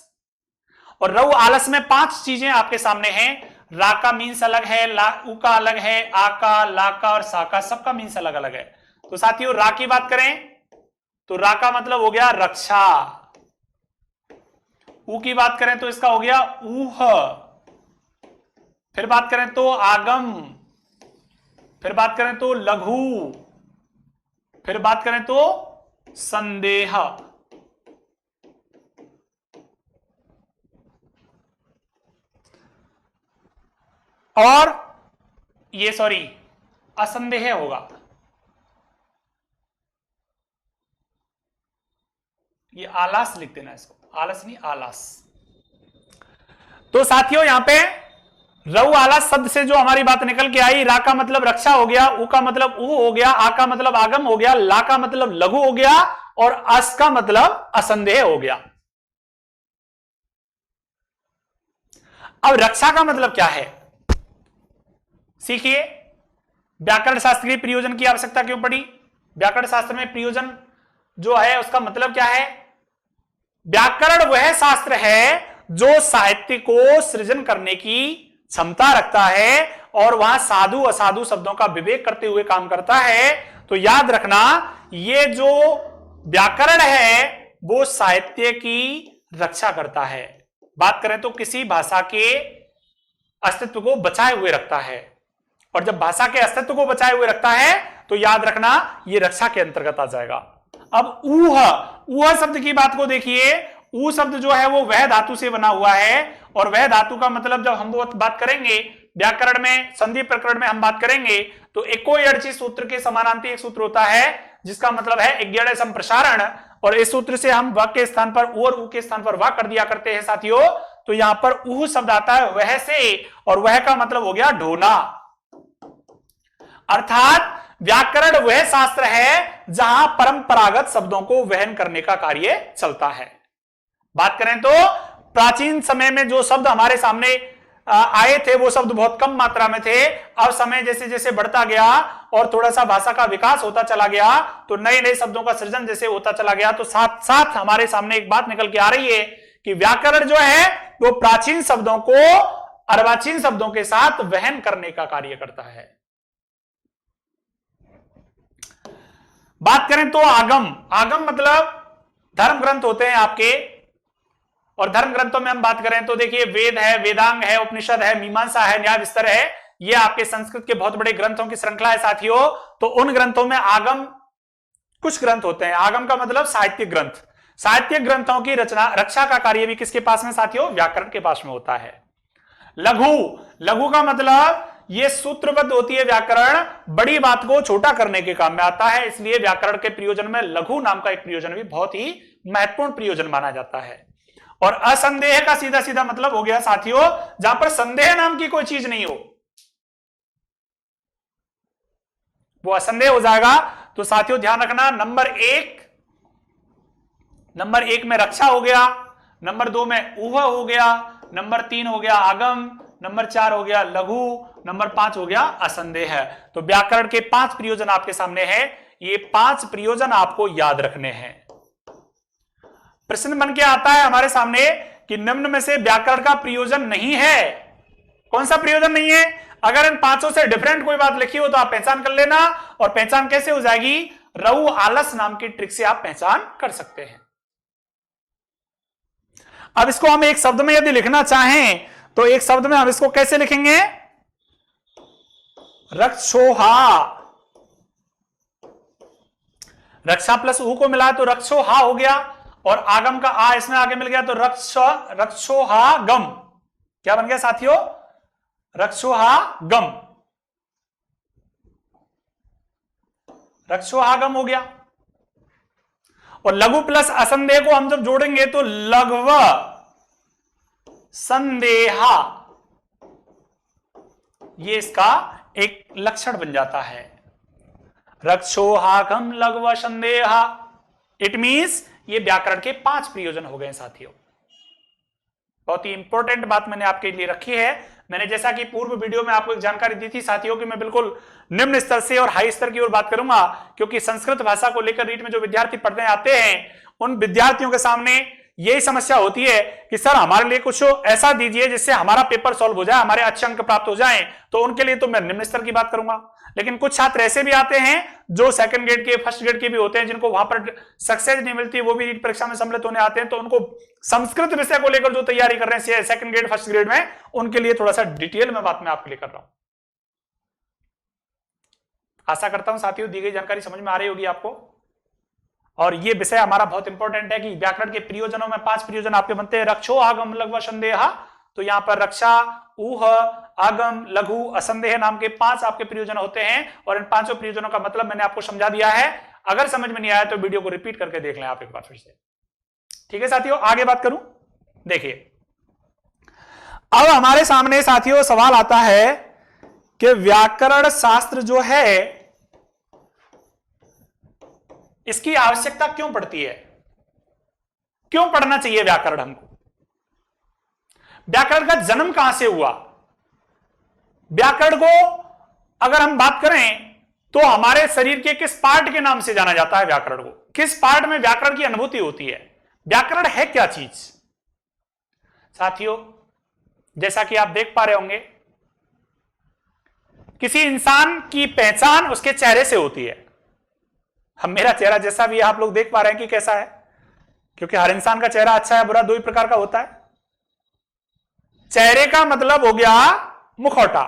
और रऊ आलस में 5 चीजें आपके सामने हैं। रा का मीन्स अलग है, उ का अलग है, आ का, ला का और सा का, सबका मीन्स अलग अलग है। तो साथियों रा की बात करें तो रा का मतलब हो गया रक्षा। उ की बात करें तो इसका हो गया ऊह। फिर बात करें तो आगम। फिर बात करें तो लघु। फिर बात करें तो संदेह। और ये असंदेह होगा। ये आलास लिख देना इसको, आलस नहीं आलास। तो साथियों यहां पे रऊ आलस शब्द से जो हमारी बात निकल के आई, रा का मतलब रक्षा हो गया, उ का मतलब ऊ हो गया, आ का मतलब आगम हो गया, ला का मतलब लघु हो गया और अस का मतलब असंदेह हो गया। अब रक्षा का मतलब क्या है सीखिए। व्याकरण शास्त्र के प्रयोजन की आवश्यकता क्यों पड़ी? व्याकरण शास्त्र में प्रयोजन जो है उसका मतलब क्या है? व्याकरण वह शास्त्र है जो साहित्य को सृजन करने की क्षमता रखता है और वहां साधु असाधु शब्दों का विवेक करते हुए काम करता है। तो याद रखना ये जो व्याकरण है वो साहित्य की रक्षा करता है। बात करें तो किसी भाषा के अस्तित्व को बचाए हुए रखता है। और जब भाषा के अस्तित्व को बचाए हुए रखता है तो याद रखना ये रक्षा के अंतर्गत आ जाएगा। अब ऊह शब्द की बात को देखिए। ऊ शब्द जो है वो वह धातु से बना हुआ है और वह धातु का मतलब जब हम वो बात करेंगे व्याकरण में, संधि प्रकरण में हम बात करेंगे तो एको यड़ची सूत्र के समानांतर एक सूत्र होता है जिसका मतलब है इग्यड़ संप्रसारण। और इस सूत्र से हम व के स्थान पर ऊ और ऊ के स्थान पर वा कर दिया करते हैं साथियों। तो यहां पर ऊह शब्द आता है वह से और वह का मतलब हो गया ढोना। अर्थात व्याकरण वह शास्त्र है जहां परंपरागत शब्दों को वहन करने का कार्य चलता है। बात करें तो प्राचीन समय में जो शब्द हमारे सामने आए थे वो शब्द बहुत कम मात्रा में थे। अब समय जैसे जैसे बढ़ता गया और थोड़ा सा भाषा का विकास होता चला गया तो नए नए शब्दों का सृजन जैसे होता चला गया तो साथ साथ हमारे सामने एक बात निकल के आ रही है कि व्याकरण जो है वो प्राचीन शब्दों को अर्वाचीन शब्दों के साथ वहन करने का कार्य करता है। बात करें तो आगम मतलब धर्म ग्रंथ होते हैं आपके। और धर्म ग्रंथों में हम बात करें तो देखिए वेद है, वेदांग है, उपनिषद है, मीमांसा है, न्याय विस्तार है। ये आपके संस्कृत के बहुत बड़े ग्रंथों की श्रृंखला है साथियों। तो उन ग्रंथों में आगम कुछ ग्रंथ होते हैं। आगम का मतलब साहित्यिक ग्रंथ। साहित्यिक ग्रंथों की रक्षा का कार्य भी किसके पास में साथियों? व्याकरण के पास में होता है। लघु का मतलब ये सूत्रबद्ध होती है व्याकरण, बड़ी बात को छोटा करने के काम में आता है, इसलिए व्याकरण के प्रयोजन में लघु नाम का एक प्रयोजन भी बहुत ही महत्वपूर्ण प्रयोजन माना जाता है। और असंदेह का सीधा सीधा मतलब हो गया साथियों, जहां पर संदेह नाम की कोई चीज नहीं हो, वो असंदेह हो जाएगा। तो साथियों ध्यान रखना, नंबर एक में रक्षा हो गया, नंबर 2 में ऊह हो गया, नंबर 3 हो गया आगम, नंबर 4 हो गया लघु, नंबर 5 हो गया असंदेह। तो व्याकरण के 5 प्रयोजन आपके सामने हैं, ये 5 प्रयोजन आपको याद रखने हैं। प्रश्न बन के आता है हमारे सामने कि निम्न में से व्याकरण का प्रयोजन नहीं है, कौन सा प्रयोजन नहीं है? अगर इन 5 से डिफरेंट कोई बात लिखी हो तो आप पहचान कर लेना, और पहचान कैसे हो जाएगी? रऊ आलस नाम की ट्रिक से आप पहचान कर सकते हैं। अब इसको हम एक शब्द में यदि लिखना चाहें तो एक शब्द में हम इसको कैसे लिखेंगे? रक्षोहा, रक्षा प्लस ऊ को मिला तो रक्षोहा हो गया, और आगम का आ इसमें आगे मिल गया तो रक्षोहागम। क्या बन गया साथियों? रक्षोहागम, रक्षोहागम हो गया। और लघु प्लस असंदेह को हम जब जोड़ेंगे तो लघव संदेहा, ये इसका एक लक्षण बन जाता है। रक्षोहागम लघव संदेहा, इट मींस ये व्याकरण के 5 प्रयोजन हो गए साथियों। बहुत ही इंपॉर्टेंट बात मैंने आपके लिए रखी है। मैंने जैसा कि पूर्व वीडियो में आपको एक जानकारी दी थी साथियों कि मैं बिल्कुल निम्न स्तर से और हाई स्तर की ओर बात करूंगा, क्योंकि संस्कृत भाषा को लेकर रीट में जो विद्यार्थी पढ़ने आते हैं उन विद्यार्थियों के सामने यही समस्या होती है कि सर हमारे लिए कुछ ऐसा दीजिए जिससे हमारा पेपर सॉल्व हो जाए, हमारे अच्छे अंक प्राप्त हो जाएं। तो उनके लिए तो मैं निम्न स्तर की बात करूंगा, लेकिन कुछ छात्र ऐसे भी आते हैं जो सेकंड ग्रेड के, फर्स्ट ग्रेड के भी होते हैं, जिनको वहां पर सक्सेस नहीं मिलती, वो भी रीट परीक्षा में सम्मिलित होने आते हैं। तो उनको संस्कृत विषय को लेकर जो तैयारी कर रहे हैं सेकंड ग्रेड फर्स्ट ग्रेड में, उनके लिए थोड़ा सा डिटेल में बात मैं आपके लिए कर रहा हूं। आशा करता हूं साथियों दी गई जानकारी समझ में आ रही होगी आपको। और ये विषय हमारा बहुत इंपॉर्टेंट है कि व्याकरण के प्रयोजनों में 5 प्रयोजन आपके बनते हैं। रक्षो आगम लघु संदेहा, तो यहां पर रक्षा, ऊह, आगम, लघु, असंदेह नाम के 5 आपके प्रयोजन होते हैं, और इन 5 प्रयोजनों का मतलब मैंने आपको समझा दिया है। अगर समझ में नहीं आया तो वीडियो को रिपीट करके देख लें आप एक बार फिर से। ठीक है साथियों, आगे बात करूं। देखिए अब हमारे सामने साथियों सवाल आता है कि व्याकरण शास्त्र जो है इसकी आवश्यकता क्यों पड़ती है, क्यों पढ़ना चाहिए व्याकरण हमको? व्याकरण का जन्म कहां से हुआ? व्याकरण को अगर हम बात करें तो हमारे शरीर के किस पार्ट के नाम से जाना जाता है व्याकरण को? किस पार्ट में व्याकरण की अनुभूति होती है? व्याकरण है क्या चीज? साथियों जैसा कि आप देख पा रहे होंगे, किसी इंसान की पहचान उसके चेहरे से होती है। हम मेरा चेहरा जैसा भी आप लोग देख पा रहे हैं कि कैसा है, क्योंकि हर इंसान का चेहरा अच्छा है बुरा 2 ही प्रकार का होता है। चेहरे का मतलब हो गया मुखौटा,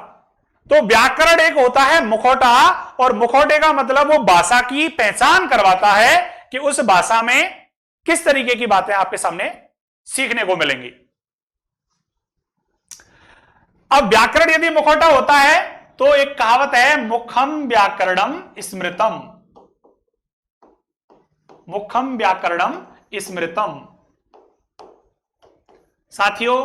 तो व्याकरण एक होता है मुखौटा, और मुखौटे का मतलब वो भाषा की पहचान करवाता है कि उस भाषा में किस तरीके की बातें आपके सामने सीखने को मिलेंगी। अब व्याकरण यदि मुखौटा होता है तो एक कहावत है, मुखम व्याकरणम स्मृतम, मुखम व्याकरणम स्मृतम। साथियों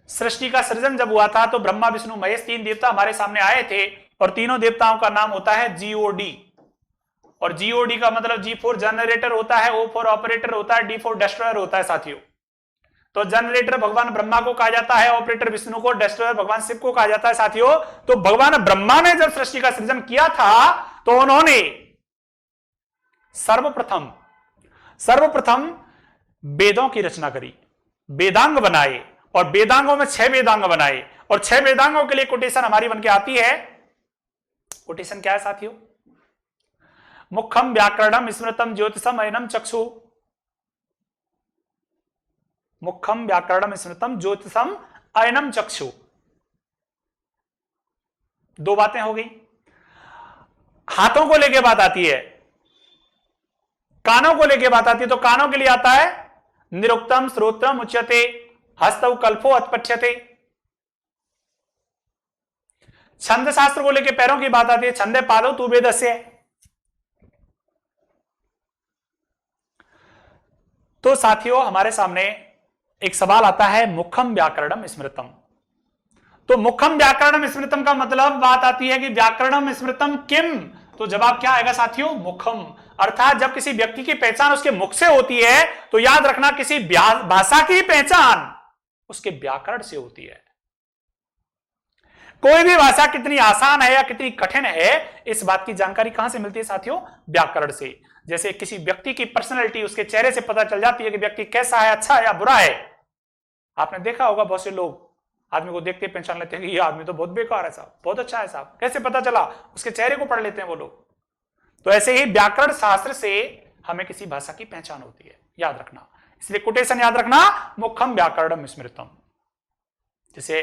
सृष्टि का सृजन जब हुआ था तो ब्रह्मा विष्णु महेश 3 देवता हमारे सामने आए थे, और तीनों देवताओं का नाम होता है जीओडी, और जीओडी का मतलब जी फॉर जनरेटर होता है, ओ फॉर ऑपरेटर होता है, डी फॉर डिस्ट्रॉयर होता है साथियों। तो जनरेटर भगवान ब्रह्मा को कहा जाता है, ऑपरेटर विष्णु को, डिस्ट्रॉयर भगवान शिव को कहा जाता है साथियों। तो भगवान ब्रह्मा ने जब सृष्टि का सृजन किया था तो उन्होंने सर्वप्रथम वेदों की रचना करी, वेदांग बनाए, और वेदांगों में 6 वेदांग बनाए, और 6 वेदांगों के लिए कोटेशन हमारी बनके आती है। कोटेशन क्या है साथियों? मुखम व्याकरणम स्मृतम ज्योतिषम अयनम चक्षु, मुखम व्याकरणम स्मृतम ज्योतिषम अयनम चक्षु। 2 बातें हो गई। हाथों को लेके बात आती है, कानों को लेके बात आती है, तो कानों के लिए आता है निरुक्तम श्रोत्रम उच्यते, हस्तौ कल्पो अत्पठ्यते। छंद शास्त्र को लेकर पैरों की बात आती है, छंदे पालो तू बेदस्य। तो साथियों हमारे सामने एक सवाल आता है, मुखम व्याकरणम स्मृतम। तो मुखम व्याकरणम स्मृतम का मतलब बात आती है कि व्याकरणम स्मृतम किम। तो जवाब क्या आएगा साथियों? मुखम। अर्थात जब किसी व्यक्ति की पहचान उसके मुख से होती है तो याद रखना किसी भाषा की पहचान उसके व्याकरण से होती है। कोई भी भाषा कितनी आसान है या कितनी कठिन है, इस बात की जानकारी कहां से मिलती है साथियों? व्याकरण से। जैसे किसी व्यक्ति की पर्सनैलिटी उसके चेहरे से पता चल जाती है कि व्यक्ति कैसा है, अच्छा है या बुरा है। आपने देखा होगा बहुत से लोग आदमी को देखते पहचान लेते हैं कि ये आदमी तो बहुत बेकार है साहब, बहुत अच्छा है साहब। कैसे पता चला? उसके चेहरे को पढ़ लेते हैं वो लोग। तो ऐसे ही व्याकरण शास्त्र से हमें किसी भाषा की पहचान होती है, याद रखना। इसलिए कोटेशन याद रखना, मुखम व्याकरणम स्मृतम। जैसे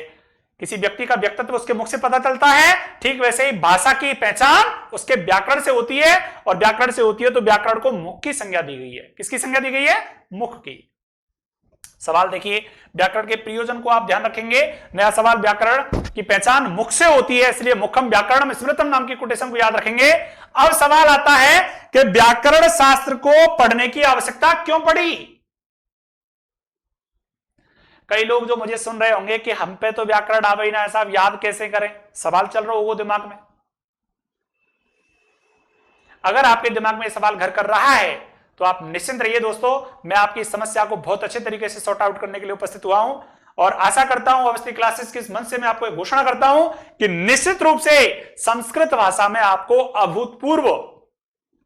किसी व्यक्ति का व्यक्तित्व उसके मुख से पता चलता है, ठीक वैसे ही भाषा की पहचान उसके व्याकरण से होती है। और व्याकरण से होती है तो व्याकरण को मुख की संज्ञा दी गई है। किसकी संज्ञा दी गई है? मुख की। सवाल देखिए, व्याकरण के प्रयोजन को आप ध्यान रखेंगे। नया सवाल, व्याकरण की पहचान मुख से होती है, इसलिए मुखम व्याकरणम स्मृतम नाम की कोटेशन को याद रखेंगे। अब सवाल आता है कि व्याकरण शास्त्र को पढ़ने की आवश्यकता क्यों पड़ी? कई लोग जो मुझे सुन रहे होंगे कि हम पे तो व्याकरण आ गई ना साहब, याद कैसे करें? सवाल चल रहा होगा दिमाग में। अगर आपके दिमाग में सवाल घर कर रहा है तो आप निश्चिंत रहिए दोस्तों, मैं आपकी समस्या को बहुत अच्छे तरीके से सॉर्ट आउट करने के लिए उपस्थित हुआ हूं। और आशा करता हूं अवस्थी क्लासेस के इस मंच से मैं आपको घोषणा करता हूं कि निश्चित रूप से संस्कृत भाषा में आपको अभूतपूर्व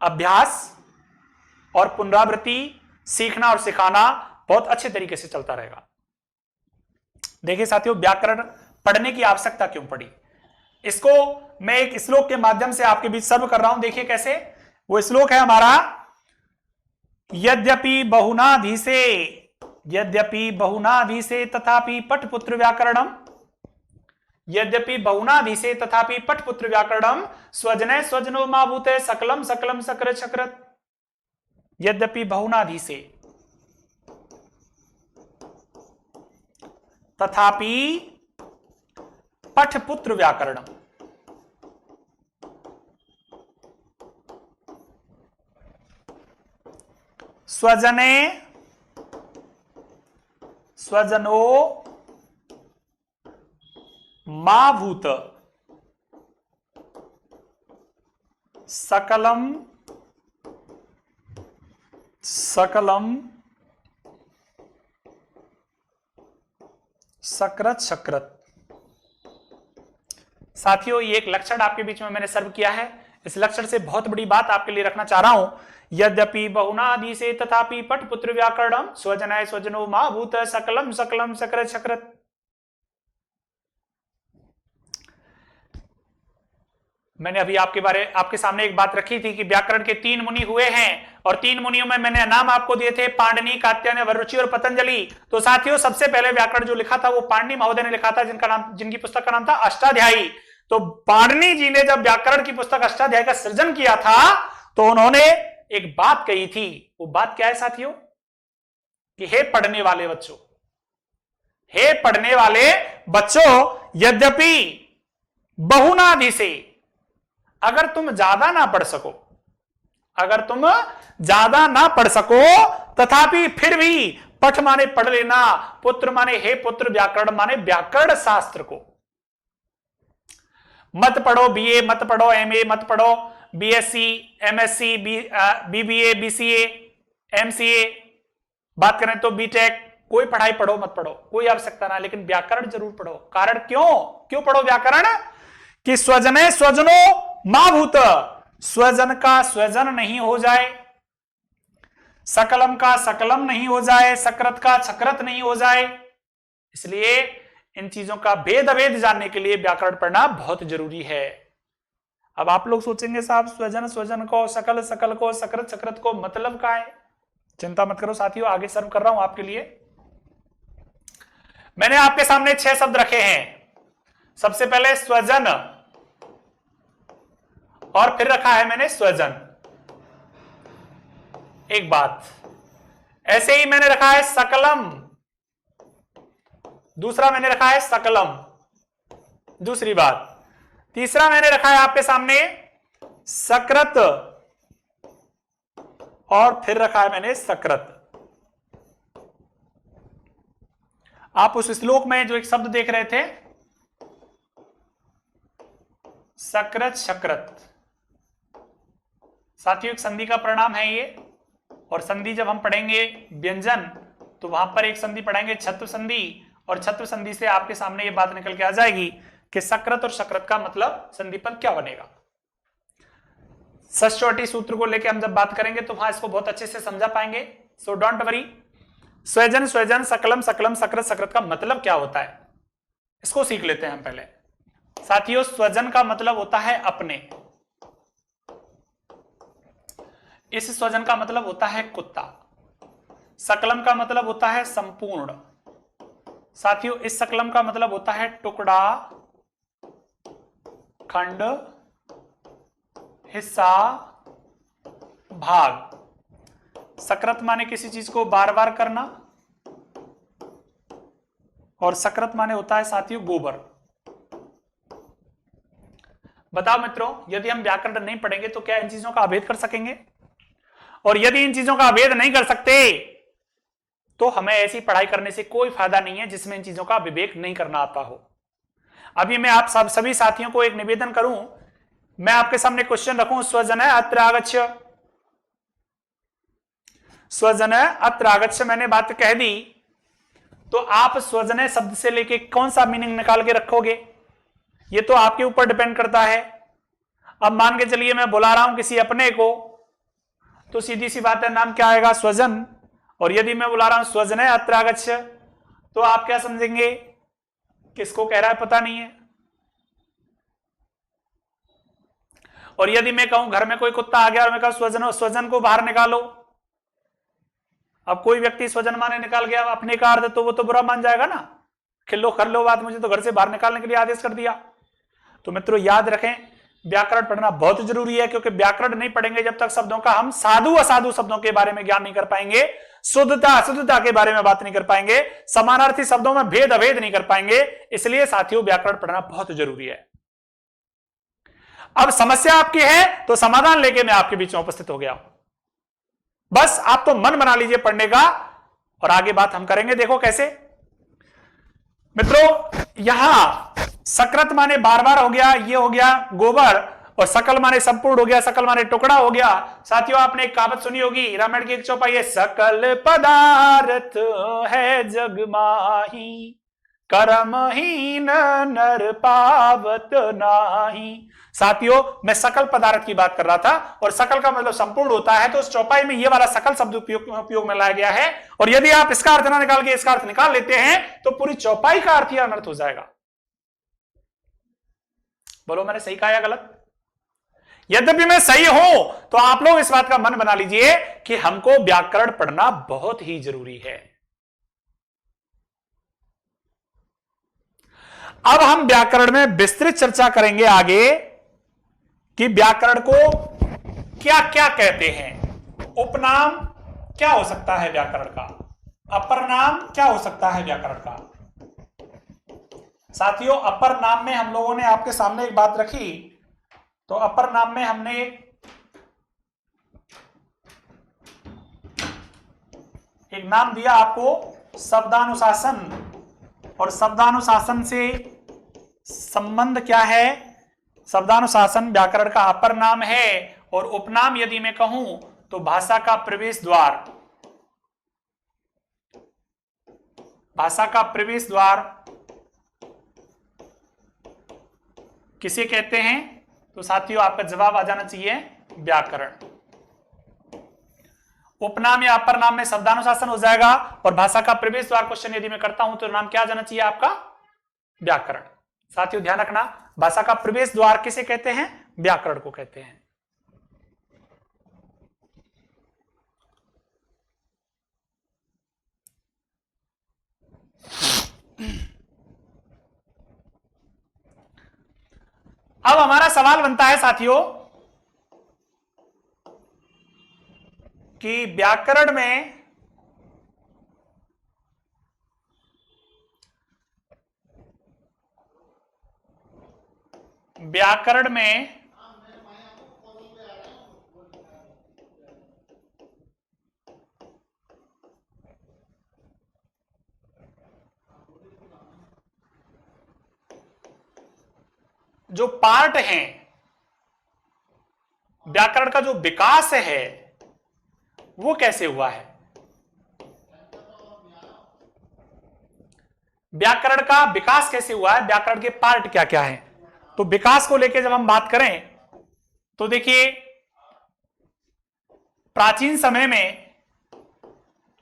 अभ्यास और पुनरावृत्ति, सीखना और सिखाना बहुत अच्छे तरीके से चलता रहेगा। देखिए साथियों, व्याकरण पढ़ने की आवश्यकता क्यों पड़ी, इसको मैं एक श्लोक के माध्यम से आपके बीच सर्व कर रहा हूं। देखिए कैसे। वो श्लोक है हमारा, यद्यपि बहुनाधीसे तथापि पठपुत्र व्याकरणम, यद्यपि बहुनाधीसे तथापि पठपुत्र व्याकरणम, स्वजने स्वजनो मा भूते सकलम सकलम सकृत सकृत। यद्यपि बहुनाधीसे तथापि पठपुत्र व्याकरणम, स्वजने स्वजनो मा भूत सकलम सकलम सकृत सकृत। साथियों, ये एक लक्षण आपके बीच में मैंने सर्व किया है। इस लक्षण से बहुत बड़ी बात आपके लिए रखना चाह रहा हूं। यद्यपि बहुनाधीसे तथापि पठपुत्र व्याकरणम, स्वजनाय स्वजनो मा भूत सकलम सकलम सकृत सकृत। मैंने अभी आपके सामने एक बात रखी थी कि व्याकरण के 3 मुनि हुए हैं, और 3 मुनियों में मैंने नाम आपको दिए थे, पाणिनि, कात्यायन, वररुचि और पतंजलि। तो साथियों, सबसे पहले व्याकरण जो लिखा था वो पाणिनि महोदय ने लिखा था, जिनकी पुस्तक का नाम था अष्टाध्यायी। तो पाणिनि जी ने जब व्याकरण की पुस्तक अष्टाध्यायी का सृजन किया था तो उन्होंने एक बात कही थी। वो बात क्या है साथियों? कि हे पढ़ने वाले बच्चों, हे पढ़ने वाले बच्चों, यद्यपि बहुनाधीसे, अगर तुम ज्यादा ना पढ़ सको, अगर तुम ज्यादा ना पढ़ सको, तथापि फिर भी, पठ माने पढ़ लेना, पुत्र माने हे पुत्र, व्याकरण माने व्याकरण शास्त्र को मत पढ़ो। बीए मत पढ़ो, एमए मत पढ़ो, BSc, MSc, BBA, BCA, MCA, बात करें तो बीटेक, कोई पढ़ाई पढ़ो मत पढ़ो, कोई आवश्यकता ना, लेकिन व्याकरण जरूर पढ़ो। कारण क्यों पढ़ो व्याकरण? कि स्वजने स्वजनो मा भूत, स्वजन का स्वजन नहीं हो जाए, सकलम का सकलम नहीं हो जाए, सकृत का सकृत नहीं हो जाए। इसलिए इन चीजों का भेद अभेद जानने के लिए व्याकरण पढ़ना बहुत जरूरी है। अब आप लोग सोचेंगे साहब, स्वजन स्वजन को, सकल सकल को, सकृत सकृत को मतलब क्या है? चिंता मत करो साथियों, आगे सर्व कर रहा हूं आपके लिए। मैंने आपके सामने 6 शब्द रखे हैं। सबसे पहले स्वजन, और फिर रखा है मैंने स्वजन। एक बात, ऐसे ही मैंने रखा है सकलम, दूसरा मैंने रखा है सकलम। दूसरी बात, तीसरा मैंने रखा है आपके सामने सकृत, और फिर रखा है मैंने सकृत। आप उस श्लोक में जो एक शब्द देख रहे थे सकृत शकृत, साथियों एक संधि का परिणाम है ये। और संधि जब हम पढ़ेंगे व्यंजन तो वहां पर एक संधि पढ़ेंगे छत्व संधि, और छत्व संधि से आपके सामने ये बात निकल के आ जाएगी कि सकृत और शकृत का मतलब संधि पद क्या बनेगा। षष्ठवटी सूत्र को लेकर हम जब बात करेंगे तो वहां इसको बहुत अच्छे से समझा पाएंगे, सो डोंट वरी। स्वजन स्वजन, सकलम सकलम, सकृत सकृत का मतलब क्या होता है इसको सीख लेते हैं हम पहले। साथियों स्वजन का मतलब होता है अपने, इस स्वजन का मतलब होता है कुत्ता। सकलम का मतलब होता है संपूर्ण। साथियों इस सकलम का मतलब होता है टुकड़ा, खंड, हिस्सा, भाग। सकृत माने किसी चीज को बार बार करना, और सकृत माने होता है साथियों गोबर। बताओ मित्रों, यदि हम व्याकरण नहीं पढ़ेंगे तो क्या इन चीजों का अभेद कर सकेंगे? और यदि इन चीजों का अभेद नहीं कर सकते तो हमें ऐसी पढ़ाई करने से कोई फायदा नहीं है जिसमें इन चीजों का विवेक नहीं करना आता हो। अभी मैं आप सभी साथियों को एक निवेदन करूं, मैं आपके सामने क्वेश्चन रखूं, स्वजन अत्र आगच्छ, स्वजन अत्र आगच्छ मैंने बात कह दी, तो आप स्वजन शब्द से लेके कौन सा मीनिंग निकाल के रखोगे ये तो आपके ऊपर डिपेंड करता है। अब मान के चलिए मैं बुला रहा हूं किसी अपने को, तो सीधी सी बात है नाम क्या आएगा? स्वजन। और यदि मैं बुला रहा हूं स्वजन अत्र आगच्छ तो आप क्या समझेंगे? किसको कह रहा है पता नहीं है। और यदि मैं कहूं घर में कोई कुत्ता आ गया और मैं कहूं स्वजन, स्वजन को बाहर निकालो, अब कोई व्यक्ति स्वजन माने निकाल गया अपने का अर्थ, तो वो तो बुरा मान जाएगा ना, खिल्लो कर लो बात, मुझे तो घर से बाहर निकालने के लिए आदेश कर दिया। तो मित्रों याद रखें व्याकरण पढ़ना बहुत जरूरी है, क्योंकि व्याकरण नहीं पढ़ेंगे जब तक शब्दों का हम साधु असाधु शब्दों के बारे में ज्ञान नहीं कर पाएंगे, शुद्धता अशुद्धता के बारे में बात नहीं कर पाएंगे, समानार्थी शब्दों में भेद अभेद नहीं कर पाएंगे। इसलिए साथियों व्याकरण पढ़ना बहुत जरूरी है। अब समस्या आपकी है तो समाधान लेके मैं आपके बीच में उपस्थित हो गया हूं, बस आप तो मन बना लीजिए पढ़ने का, और आगे बात हम करेंगे। देखो कैसे मित्रों, यहां सकृत माने बार बार हो गया, ये हो गया गोबर, और सकल माने संपूर्ण हो गया, सकल माने टुकड़ा हो गया। साथियों आपने एक कहावत सुनी होगी, रामायण की एक चौपाई है, सकल पदार्थ है जग माही, कर्महीन नर पावत नाही। साथियों मैं सकल पदार्थ की बात कर रहा था, और सकल का मतलब संपूर्ण होता है, तो उस चौपाई में ये वाला सकल शब्द उपयोग में लाया गया है। और यदि आप इसका अर्थ ना निकाल के इसका अर्थ निकाल लेते हैं तो पूरी चौपाई का अर्थ ही अनर्थ हो जाएगा। बोलो मैंने सही कहा या गलत? यद्यपि मैं सही हूं तो आप लोग इस बात का मन बना लीजिए कि हमको व्याकरण पढ़ना बहुत ही जरूरी है। अब हम व्याकरण में विस्तृत चर्चा करेंगे आगे कि व्याकरण को क्या क्या कहते हैं। उपनाम क्या हो सकता है व्याकरण का, अपर नाम क्या हो सकता है व्याकरण का। साथियों अपर नाम में हम लोगों ने आपके सामने एक बात रखी, तो अपर नाम में हमने एक नाम दिया आपको शब्दानुशासन, और शब्दानुशासन से संबंध क्या है? शब्दानुशासन व्याकरण का अपर नाम है, और उपनाम यदि मैं कहूं तो भाषा का प्रवेश द्वार, भाषा का प्रवेश द्वार किसे कहते हैं? तो साथियों आपका जवाब आ जाना चाहिए व्याकरण। उपनाम या अपर नाम में शब्दानुशासन हो जाएगा, और भाषा का प्रवेश द्वार क्वेश्चन यदि मैं करता हूं तो नाम क्या आ जाना चाहिए आपका? व्याकरण। साथियों ध्यान रखना, भाषा का प्रवेश द्वार किसे कहते हैं? व्याकरण को कहते हैं। अब हमारा सवाल बनता है साथियों कि व्याकरण में व्याकरण में जो पार्ट हैं, व्याकरण का जो विकास है वो कैसे हुआ है? व्याकरण का विकास कैसे हुआ है, व्याकरण के पार्ट क्या क्या हैं? तो विकास को लेकर जब हम बात करें तो देखिए, प्राचीन समय में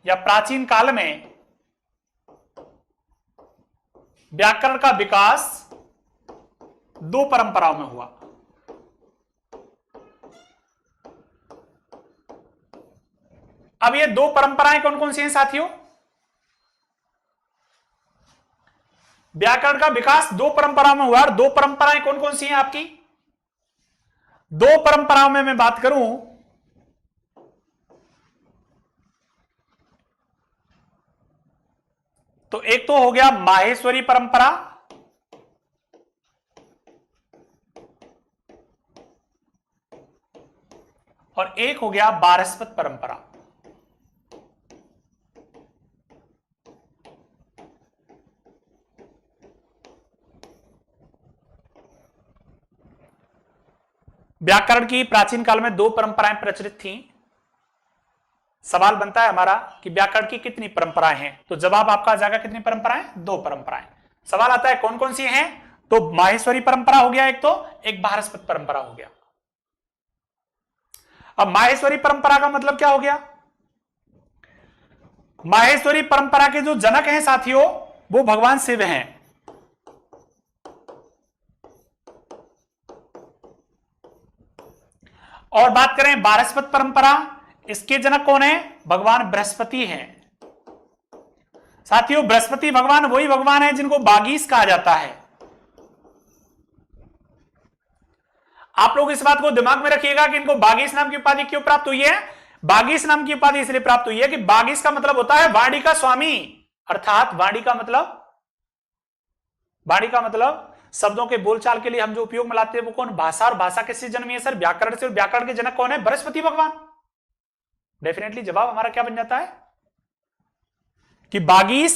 या प्राचीन काल में व्याकरण का विकास दो परंपराओं में हुआ। अब ये दो परंपराएं कौन कौन सी हैं साथियों? व्याकरण का विकास दो परंपराओं में हुआ, और दो परंपराएं कौन कौन सी हैं आपकी? दो परंपराओं में मैं बात करूं तो एक तो हो गया माहेश्वरी परंपरा, और एक हो गया बारहस्पत परंपरा। व्याकरण की प्राचीन काल में दो परंपराएं प्रचलित थीं। सवाल बनता है हमारा कि व्याकरण की कितनी परंपराएं हैं? तो जवाब आपका आ जाएगा कितनी परंपराएं? दो परंपराएं। सवाल आता है कौन कौन सी हैं? तो माहेश्वरी परंपरा हो गया एक, तो एक बारहस्पत परंपरा हो गया। अब माहेश्वरी परंपरा का मतलब क्या हो गया? माहेश्वरी परंपरा के जो जनक हैं साथियों, वो भगवान शिव हैं। और बात करें बारहस्पत परंपरा, इसके जनक कौन है? भगवान बृहस्पति हैं। साथियों, बृहस्पति भगवान वही भगवान है जिनको बागीश कहा जाता है। आप लोग इस बात को दिमाग में रखिएगा कि इनको बागीश नाम की उपाधि क्यों प्राप्त हुई है। बागीश नाम की उपाधि इसलिए प्राप्त हुई है कि बागीश का मतलब होता है वाणी का स्वामी, अर्थात वाणी का मतलब शब्दों के बोलचाल के लिए हम जो उपयोग में लाते हैं वो कौन? भाषा। और भाषा किससे जन्मी है सर? व्याकरण से। और व्याकरण के जनक कौन है? बृहस्पति भगवान। डेफिनेटली जवाब हमारा क्या बन जाता है कि बागीश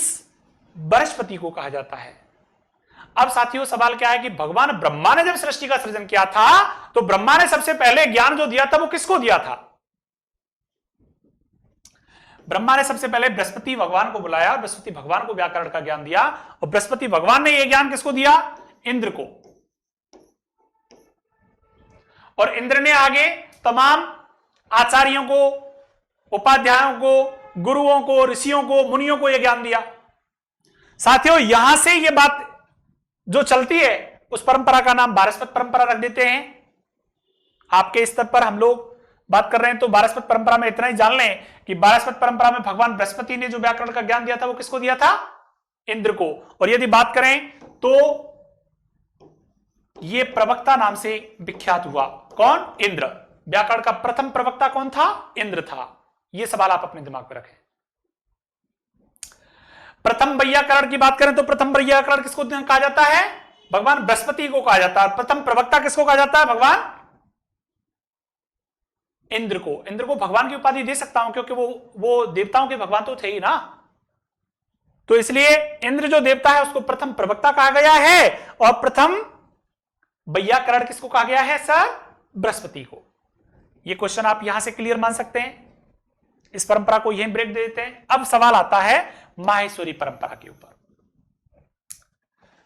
बृहस्पति को कहा जाता है। अब साथियों सवाल क्या है कि भगवान ब्रह्मा ने जब सृष्टि का सृजन किया था तो ब्रह्मा ने सबसे पहले ज्ञान जो दिया था वो किसको दिया था? ब्रह्मा ने सबसे पहले बृहस्पति भगवान को बुलाया, बृहस्पति भगवान को व्याकरण का ज्ञान दिया, और बृहस्पति भगवान ने यह ज्ञान किसको दिया? इंद्र को। और इंद्र ने आगे तमाम आचार्यों को, उपाध्यायों को, गुरुओं को, ऋषियों को, मुनियों को यह ज्ञान दिया। साथियों, यहां से यह बात जो चलती है उस परंपरा का नाम बारहस्पत परंपरा रख देते हैं। आपके स्तर पर हम लोग बात कर रहे हैं तो बारहस्पत परंपरा में इतना ही जान लें कि बारहस्पत परंपरा में भगवान बृहस्पति ने जो व्याकरण का ज्ञान दिया था वो किसको दिया था? इंद्र को। और यदि बात करें तो ये प्रवक्ता नाम से विख्यात हुआ। कौन? इंद्र। व्याकरण का प्रथम प्रवक्ता कौन था? इंद्र था। यह सवाल आप अपने दिमाग में रखें। प्रथम वैयाकरण की बात करें तो प्रथम वैयाकरण किसको कहा जाता है? भगवान बृहस्पति को कहा जाता है। प्रथम प्रवक्ता किसको कहा जाता है? भगवान इंद्र को। इंद्र को भगवान की उपाधि दे सकता हूं क्योंकि वो देवताओं के भगवान तो थे ही ना, तो इसलिए इंद्र जो देवता है उसको प्रथम प्रवक्ता कहा गया है, और प्रथम वैयाकरण किसको कहा गया है सर? बृहस्पति को। यह क्वेश्चन आप यहां से क्लियर मान सकते हैं। इस परंपरा को यहीं ब्रेक दे देते हैं। अब सवाल आता है माहेश्वरी परंपरा के ऊपर।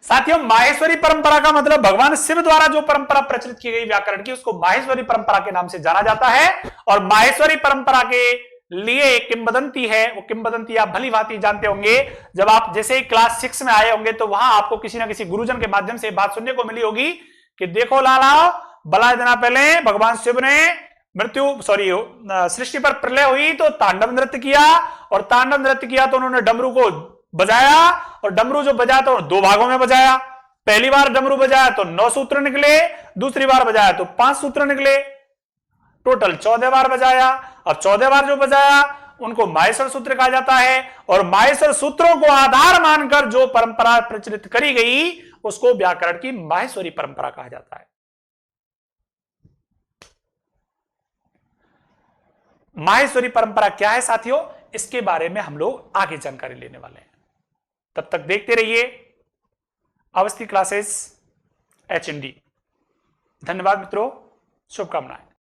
साथियों, माहेश्वरी परंपरा का मतलब भगवान शिव द्वारा जो परंपरा प्रचलित की गई व्याकरण की उसको माहेश्वरी परंपरा के नाम से जाना जाता है। और माहेश्वरी परंपरा के लिए एक किंवदंती है, वो किंवदंती आप भली भांति जानते होंगे। जब आप जैसे ही क्लास 6 में आए होंगे तो वहां आपको किसी ना किसी गुरुजन के माध्यम से बात सुनने को मिली होगी कि देखो लाला, बड़ा दिना पहले भगवान शिव ने सृष्टि पर प्रलय हुई तो तांडव नृत्य किया, और तांडव नृत्य किया तो उन्होंने डमरू को बजाया, और डमरू जो बजाया तो दो भागों में बजाया। पहली बार डमरू बजाया तो 9 सूत्र निकले, दूसरी बार बजाया तो 5 सूत्र निकले, टोटल 14 बार बजाया। और 14 बार जो बजाया उनको माहेश्वर सूत्र कहा जाता है। और माहेश्वर सूत्रों को आधार मानकर जो परंपरा प्रचलित करी गई उसको व्याकरण की माहेश्वरी परंपरा कहा जाता है। माहेश्वरी परंपरा क्या है साथियों, इसके बारे में हम लोग आगे जानकारी लेने वाले हैं। तब तक देखते रहिए अवस्थी क्लासेस HND। धन्यवाद मित्रों, शुभकामनाएं।